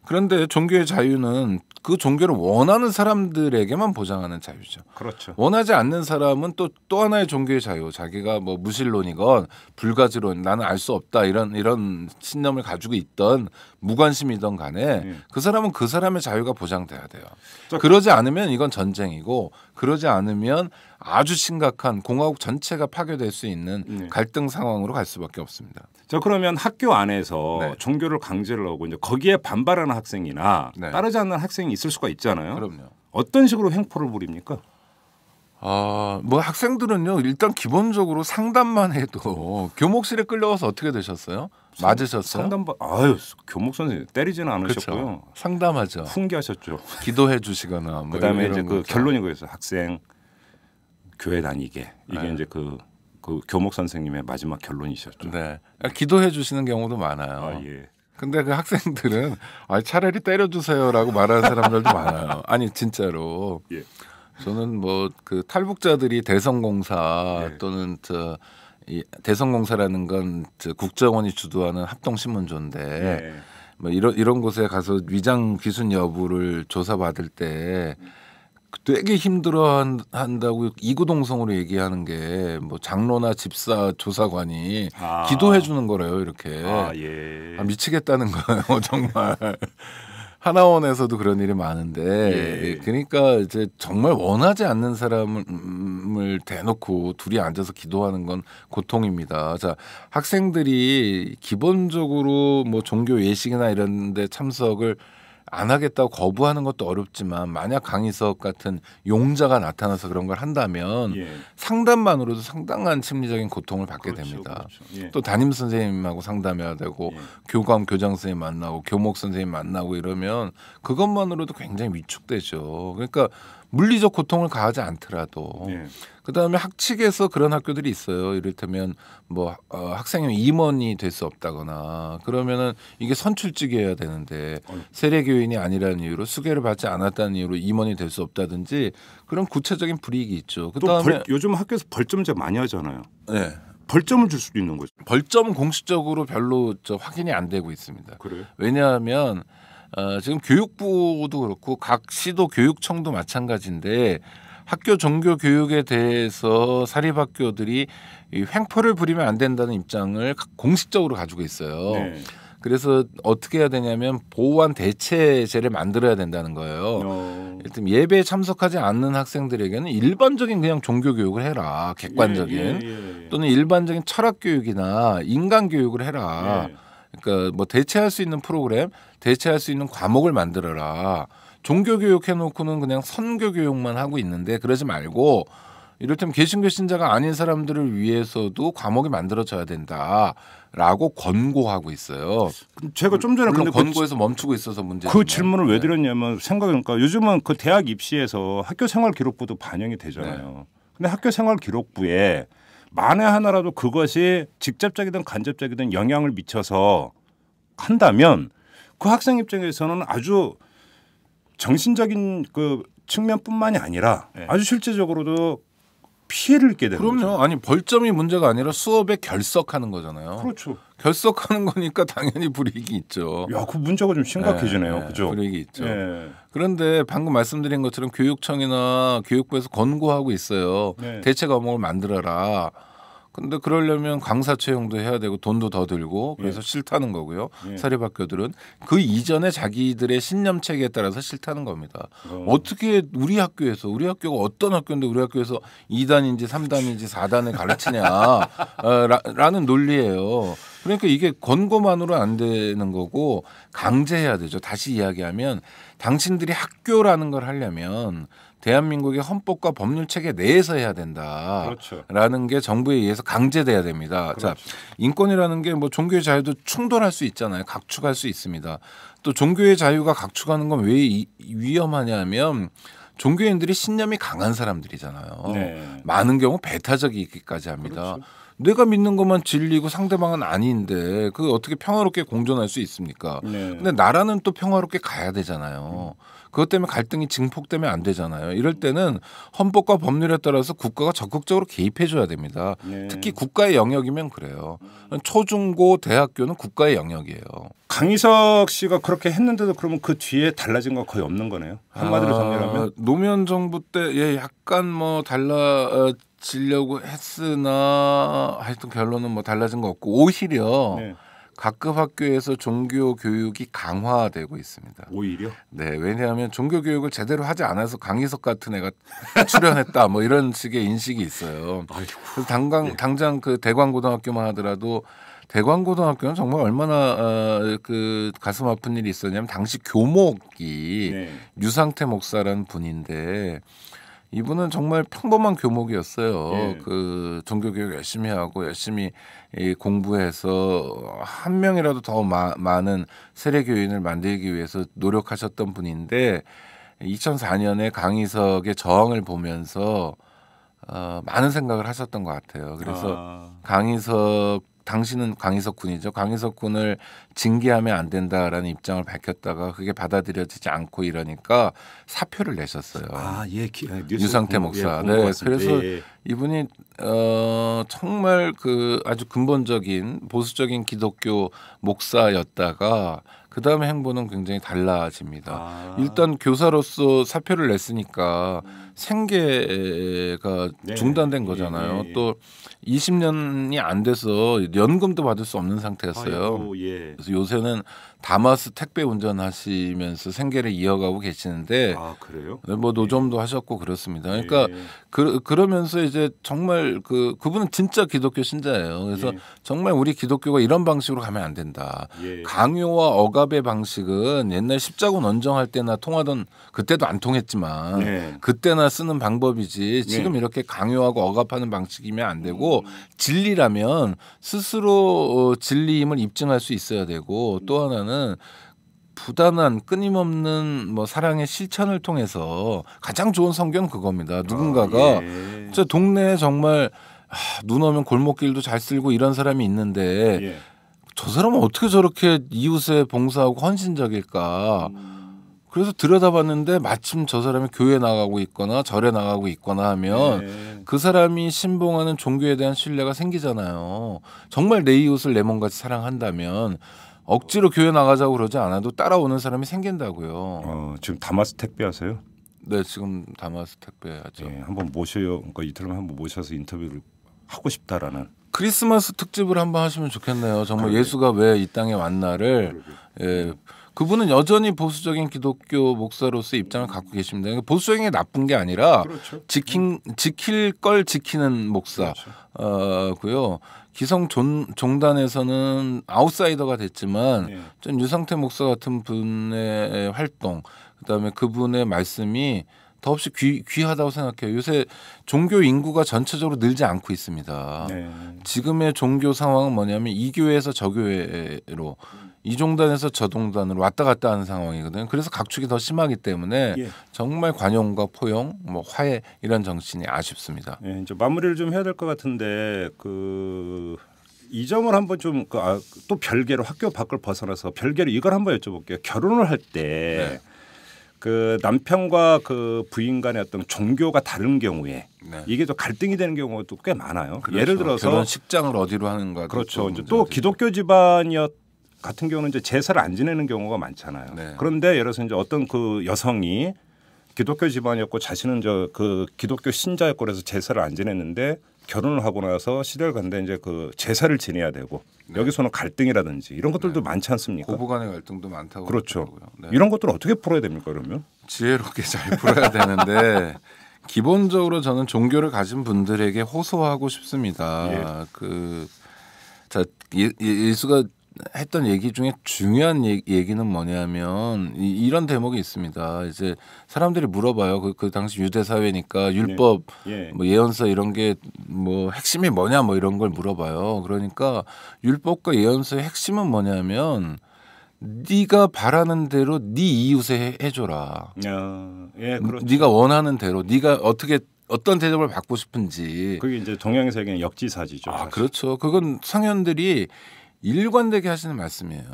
그런데 종교의 자유는 그 종교를 원하는 사람들에게만 보장하는 자유죠. 그렇죠. 원하지 않는 사람은 또 하나의 종교의 자유, 자기가 뭐 무신론이건 불가지론, 나는 알 수 없다 이런 신념을 가지고 있던 무관심이던 간에 그 사람은 그 사람의 자유가 보장돼야 돼요. 그러지 않으면 이건 전쟁이고 그러지 않으면 아주 심각한 공화국 전체가 파괴될 수 있는 갈등 상황으로 갈 수밖에 없습니다. 자, 그러면 학교 안에서 종교를 강제를 하고 이제 거기에 반발하는 학생이나 따르지 않는 학생이 있을 수가 있잖아요. 그럼요. 어떤 식으로 횡포를 부립니까? 뭐 학생들은요 일단 기본적으로 상담만 해도 교목실에 끌려가서 어떻게 되셨어요? 맞으셨어요? 상담 교목 선생님 때리지는 않으셨고요. 그렇죠. 상담하죠. 훈계하셨죠. 기도해 주시거나 뭐 그다음에 이제 그 결론이 그래서 학생 교회 다니게 이게 이제 그 교목 선생님의 마지막 결론이셨죠. 네, 기도해 주시는 경우도 많아요. 근데 그 학생들은 차라리 때려주세요라고 말하는 사람들도 많아요. 아니 진짜로. 저는 뭐 그 탈북자들이 대성공사 또는 이 대성공사라는 건 국정원이 주도하는 합동신문조인데 뭐 이런 곳에 가서 위장 귀순 여부를 조사받을 때 되게 힘들어한다고 이구동성으로 얘기하는 게 뭐 장로나 집사 조사관이 기도해 주는 거래요 이렇게. 미치겠다는 거예요 정말. 하나원에서도 그런 일이 많은데 그러니까 이제 정말 원하지 않는 사람을 대놓고 둘이 앉아서 기도하는 건 고통입니다. 자, 학생들이 기본적으로 뭐 종교 예식이나 이런 데 참석을 안 하겠다고 거부하는 것도 어렵지만 만약 강희석 같은 용자가 나타나서 그런 걸 한다면 예. 상담만으로도 상당한 심리적인 고통을 받게 그렇죠, 됩니다. 그렇죠. 예. 또 담임 선생님하고 상담해야 되고 예. 교감 교장 선생님 만나고 교목 선생님 만나고 이러면 그것만으로도 굉장히 위축되죠. 그러니까 물리적 고통을 가하지 않더라도 예. 그다음에 학칙에서 그런 학교들이 있어요. 이를테면 뭐 학생이 임원이 될 수 없다거나 그러면은 이게 선출직이어야 되는데 세례교인이 아니라는 이유로 수계를 받지 않았다는 이유로 임원이 될 수 없다든지 그런 구체적인 불이익이 있죠. 그다음에 요즘 학교에서 벌점제 많이 하잖아요. 네. 벌점을 줄 수도 있는 거죠. 벌점은 공식적으로 별로 확인이 안 되고 있습니다. 그래요? 왜냐하면 지금 교육부도 그렇고 각 시도 교육청도 마찬가지인데 학교 종교 교육에 대해서 사립학교들이 횡포를 부리면 안 된다는 입장을 공식적으로 가지고 있어요. 네. 그래서 어떻게 해야 되냐면 보완 대체제를 만들어야 된다는 거예요. 일단 예배에 참석하지 않는 학생들에게는 일반적인 그냥 종교 교육을 해라. 객관적인 또는 일반적인 철학 교육이나 인간 교육을 해라. 그러니까 뭐 대체할 수 있는 프로그램, 대체할 수 있는 과목을 만들어라. 종교 교육 해놓고는 그냥 선교 교육만 하고 있는데 그러지 말고 이를테면 개신교 신자가 아닌 사람들을 위해서도 과목이 만들어져야 된다라고 권고하고 있어요. 제가 좀 전에 물론 권고에서 멈추고 있어서 문제죠. 그 질문을 왜 드렸냐면 생각해보니까 요즘은 그 대학 입시에서 학교생활기록부도 반영이 되잖아요. 네. 근데 학교생활기록부에 만에 하나라도 그것이 직접적이든 간접적이든 영향을 미쳐서 한다면 그 학생 입장에서는 아주 정신적인 그 측면뿐만이 아니라 네. 아주 실제적으로도 피해를 입게 되는 거죠. 그럼요. 아니 벌점이 문제가 아니라 수업에 결석하는 거잖아요. 그렇죠. 결석하는 거니까 당연히 불이익이 있죠. 야, 그 문제가 좀 심각해지네요. 그죠? 불이익이 있죠. 그런데 방금 말씀드린 것처럼 교육청이나 교육부에서 권고하고 있어요. 대체 과목을 만들어라. 근데 그러려면 강사 채용도 해야 되고 돈도 더 들고 그래서 싫다는 거고요. 사립학교들은 그 이전에 자기들의 신념 체계에 따라서 싫다는 겁니다. 어떻게 우리 학교가 어떤 학교인데 우리 학교에서 2단인지 3단인지 4단을 가르치냐라는 논리예요. 그러니까 이게 권고만으로 안 되는 거고 강제해야 되죠. 다시 이야기하면 당신들이 학교라는 걸 하려면 대한민국의 헌법과 법률 체계 내에서 해야 된다라는 그렇죠. 게 정부에 의해서 강제돼야 됩니다. 그렇죠. 자, 인권이라는 게 뭐 종교의 자유도 충돌할 수 있잖아요. 각축할 수 있습니다. 또 종교의 자유가 각축하는 건 왜 위험하냐면 종교인들이 신념이 강한 사람들이잖아요. 네. 많은 경우 배타적이기까지 합니다. 그렇죠. 내가 믿는 것만 진리고 상대방은 아닌데 그 어떻게 평화롭게 공존할 수 있습니까? 근데 나라는 또 평화롭게 가야 되잖아요. 그것 때문에 갈등이 증폭되면 안 되잖아요. 이럴 때는 헌법과 법률에 따라서 국가가 적극적으로 개입해 줘야 됩니다. 특히 국가의 영역이면 그래요. 초중고 대학교는 국가의 영역이에요. 강희석 씨가 그렇게 했는데도 그러면 그 뒤에 달라진 건 거의 없는 거네요. 한마디로 정리하면 노무현 정부 때 약간 뭐 달라지려고 했으나 하여튼 결론은 뭐 달라진 거 없고 오히려 각급 학교에서 종교 교육이 강화되고 있습니다. 오히려? 네, 왜냐하면 종교 교육을 제대로 하지 않아서 강희석 같은 애가 출연했다 뭐 이런 식의 인식이 있어요. 그래서 당장 그 대광고등학교만 하더라도 대광고등학교는 정말 얼마나 그 가슴 아픈 일이 있었냐면 당시 교목이 유상태 목사라는 분인데 이분은 정말 평범한 교목이었어요. 그 종교교육 열심히 하고 열심히 공부해서 한 명이라도 더 많은 세례교인을 만들기 위해서 노력하셨던 분인데 2004년에 강희석의 저항을 보면서 많은 생각을 하셨던 것 같아요. 그래서 당신은 강희석 군이죠. 강희석 군을 징계하면 안 된다라는 입장을 밝혔다가 그게 받아들여지지 않고 이러니까 사표를 내셨어요. 유상태 목사. 네, 그래서 이분이 정말 그 아주 근본적인 보수적인 기독교 목사였다가 그 다음에 행보는 굉장히 달라집니다. 일단 교사로서 사표를 냈으니까 생계가 중단된 거잖아요. 또 20년이 안 돼서 연금도 받을 수 없는 상태였어요. 그래서 요새는 다마스 택배 운전하시면서 생계를 이어가고 계시는데 그래요? 뭐 노점도 하셨고 그렇습니다. 그러니까 그러면서 이제 정말 그분은 진짜 기독교 신자예요. 그래서 정말 우리 기독교가 이런 방식으로 가면 안 된다. 강요와 억압 억압의 방식은 옛날 십자군 원정할 때나 통하던 그때도 안 통했지만 네. 그때나 쓰는 방법이지 지금 이렇게 강요하고 억압하는 방식이면 안 되고 진리라면 스스로 진리임을 입증할 수 있어야 되고 또 하나는 부단한 끊임없는 뭐 사랑의 실천을 통해서 가장 좋은 성경 그겁니다. 누군가가 저 동네에 정말 눈 오면 골목길도 잘 쓸고 이런 사람이 있는데 저 사람은 어떻게 저렇게 이웃에 봉사하고 헌신적일까. 그래서 들여다봤는데 마침 저 사람이 교회 나가고 있거나 절에 나가고 있거나 하면 그 사람이 신봉하는 종교에 대한 신뢰가 생기잖아요. 정말 내 이웃을 내 몸같이 사랑한다면 억지로 교회 나가자고 그러지 않아도 따라오는 사람이 생긴다고요. 지금 다마스 택배 하세요? 네, 지금 다마스 택배 하죠. 네, 한번 모셔요. 그러니까 이틀만 한번 모셔서 인터뷰를 하고 싶다라는. 크리스마스 특집을 한번 하시면 좋겠네요. 정말 예수가 왜 이 땅에 왔나를. 예, 그분은 여전히 보수적인 기독교 목사로서의 입장을 갖고 계십니다. 보수적인 게 나쁜 게 아니라 지킬 걸 지키는 목사고요. 기성 종단에서는 아웃사이더가 됐지만 전 유상태 목사 같은 분의 활동, 그다음에 그분의 말씀이 더없이 귀하다고 생각해요. 요새 종교 인구가 전체적으로 늘지 않고 있습니다. 지금의 종교 상황은 뭐냐면 이 교회에서 저 교회로 이 종단에서 저 종단으로 왔다 갔다 하는 상황이거든요. 그래서 각축이 더 심하기 때문에 정말 관용과 포용, 뭐 화해 이런 정신이 아쉽습니다. 이제 마무리를 좀 해야 될 것 같은데 이 점을 한번 좀 또 별개로 학교 밖을 벗어나서 별개로 이걸 한번 여쭤볼게요. 결혼을 할 때 그 남편과 그 부인 간의 어떤 종교가 다른 경우에 이게 또 갈등이 되는 경우가 또 꽤 많아요. 그렇죠. 예를 들어서 결혼식장을 어디로 하는가. 그렇죠. 이제 또 기독교 집안이었 같은 경우는 이제 제사를 안 지내는 경우가 많잖아요. 그런데 예를 들어서 이제 어떤 그 여성이 기독교 집안이었고 자신은 그 기독교 신자였고 그래서 제사를 안 지냈는데 결혼을 하고 나서 시대를 갔는데 이제 그 제사를 지내야 되고 여기서는 갈등이라든지 이런 것들도 많지 않습니까? 고부간의 갈등도 많다고. 그렇죠. 이런 것들은 어떻게 풀어야 됩니까 그러면? 지혜롭게 잘 풀어야 되는데 기본적으로 저는 종교를 가진 분들에게 호소하고 싶습니다. 예수가 했던 얘기 중에 중요한 얘기는 뭐냐면 이런 대목이 있습니다. 이제 사람들이 물어봐요. 그 당시 유대 사회니까 율법, 뭐 예언서 이런 게 뭐 핵심이 뭐냐 뭐 이런 걸 물어봐요. 그러니까 율법과 예언서의 핵심은 뭐냐면 네가 바라는 대로 네 이웃에 해줘라. 네가 원하는 대로 네가 어떤 대접을 받고 싶은지. 그게 이제 동양의 세계는 역지사지죠. 그렇죠. 그건 성현들이 일관되게 하시는 말씀이에요.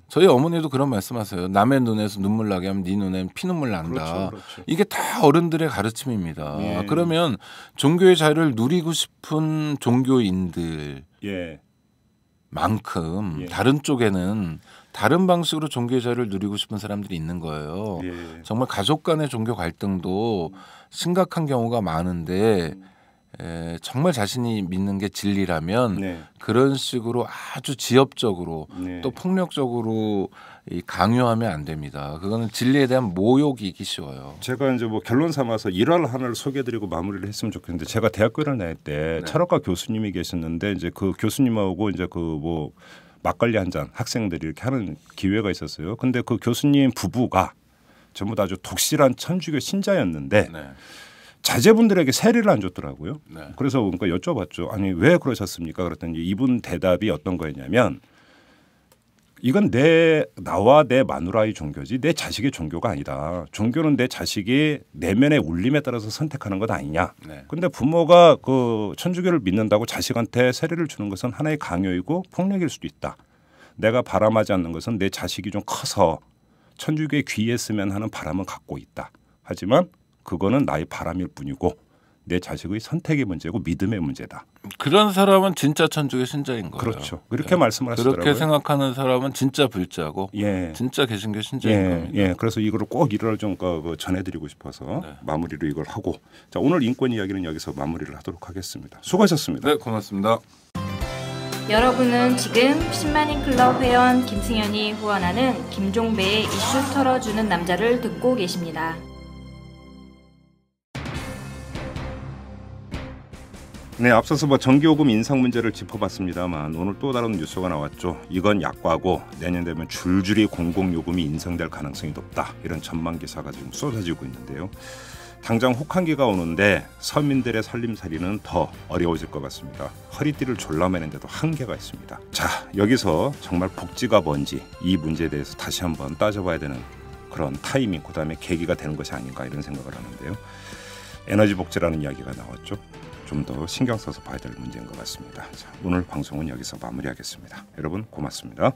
저희 어머니도 그런 말씀하세요. 남의 눈에서 눈물 나게 하면 네 눈에는 피눈물 난다. 그렇죠. 이게 다 어른들의 가르침입니다. 그러면 종교의 자유를 누리고 싶은 종교인들 만큼 다른 쪽에는 다른 방식으로 종교의 자유를 누리고 싶은 사람들이 있는 거예요. 정말 가족 간의 종교 갈등도 심각한 경우가 많은데 정말 자신이 믿는 게 진리라면 그런 식으로 아주 지엽적으로 또 폭력적으로 강요하면 안 됩니다. 그거는 진리에 대한 모욕이기 쉬워요. 제가 이제 뭐 결론 삼아서 일화를 하나를 소개해드리고 마무리를 했으면 좋겠는데 제가 대학교 1을 다닐 때 철학과 교수님이 계셨는데 이제 그 교수님하고 이제 그 뭐 막걸리 한 잔 학생들이 이렇게 하는 기회가 있었어요. 근데 그 교수님 부부가 전부 다 아주 독실한 천주교 신자였는데. 자제분들에게 세례를 안 줬더라고요. 그래서 그러니까 여쭤봤죠. 아니 왜 그러셨습니까? 그랬더니 이분 대답이 어떤 거였냐면 이건 나와 내 마누라의 종교지 내 자식의 종교가 아니다. 종교는 내 자식이 내면의 울림에 따라서 선택하는 것 아니냐. 그런데 부모가 그 천주교를 믿는다고 자식한테 세례를 주는 것은 하나의 강요이고 폭력일 수도 있다. 내가 바람하지 않는 것은 내 자식이 좀 커서 천주교에 귀했으면 하는 바람은 갖고 있다. 하지만 그거는 나의 바람일 뿐이고 내 자식의 선택의 문제고 믿음의 문제다. 그런 사람은 진짜 천주교 신자인 거예요. 그렇죠. 이렇게 말씀을 하시더라고요. 그렇게 생각하는 사람은 진짜 불자고 진짜 개신교 신자인 겁니다. 그래서 이거를 꼭 일화를 좀 전해드리고 싶어서 마무리로 이걸 하고 자 오늘 인권 이야기는 여기서 마무리를 하도록 하겠습니다. 수고하셨습니다. 네, 고맙습니다. 여러분은 지금 10만인 클럽 회원 김승현이 후원하는 김종배의 이슈 털어주는 남자를 듣고 계십니다. 네, 앞서서 전기요금 인상 문제를 짚어봤습니다만 오늘 또 다른 뉴스가 나왔죠. 이건 약과고 내년 되면 줄줄이 공공요금이 인상될 가능성이 높다. 이런 전망 기사가 지금 쏟아지고 있는데요. 당장 혹한기가 오는데 서민들의 살림살이는 더 어려워질 것 같습니다. 허리띠를 졸라매는데도 한계가 있습니다. 자, 여기서 정말 복지가 뭔지 이 문제에 대해서 다시 한번 따져봐야 되는 그런 타이밍, 그다음에 계기가 되는 것이 아닌가 이런 생각을 하는데요. 에너지 복지라는 이야기가 나왔죠. 좀 더 신경 써서 봐야 될 문제인 것 같습니다. 자, 오늘 방송은 여기서 마무리하겠습니다. 여러분 고맙습니다.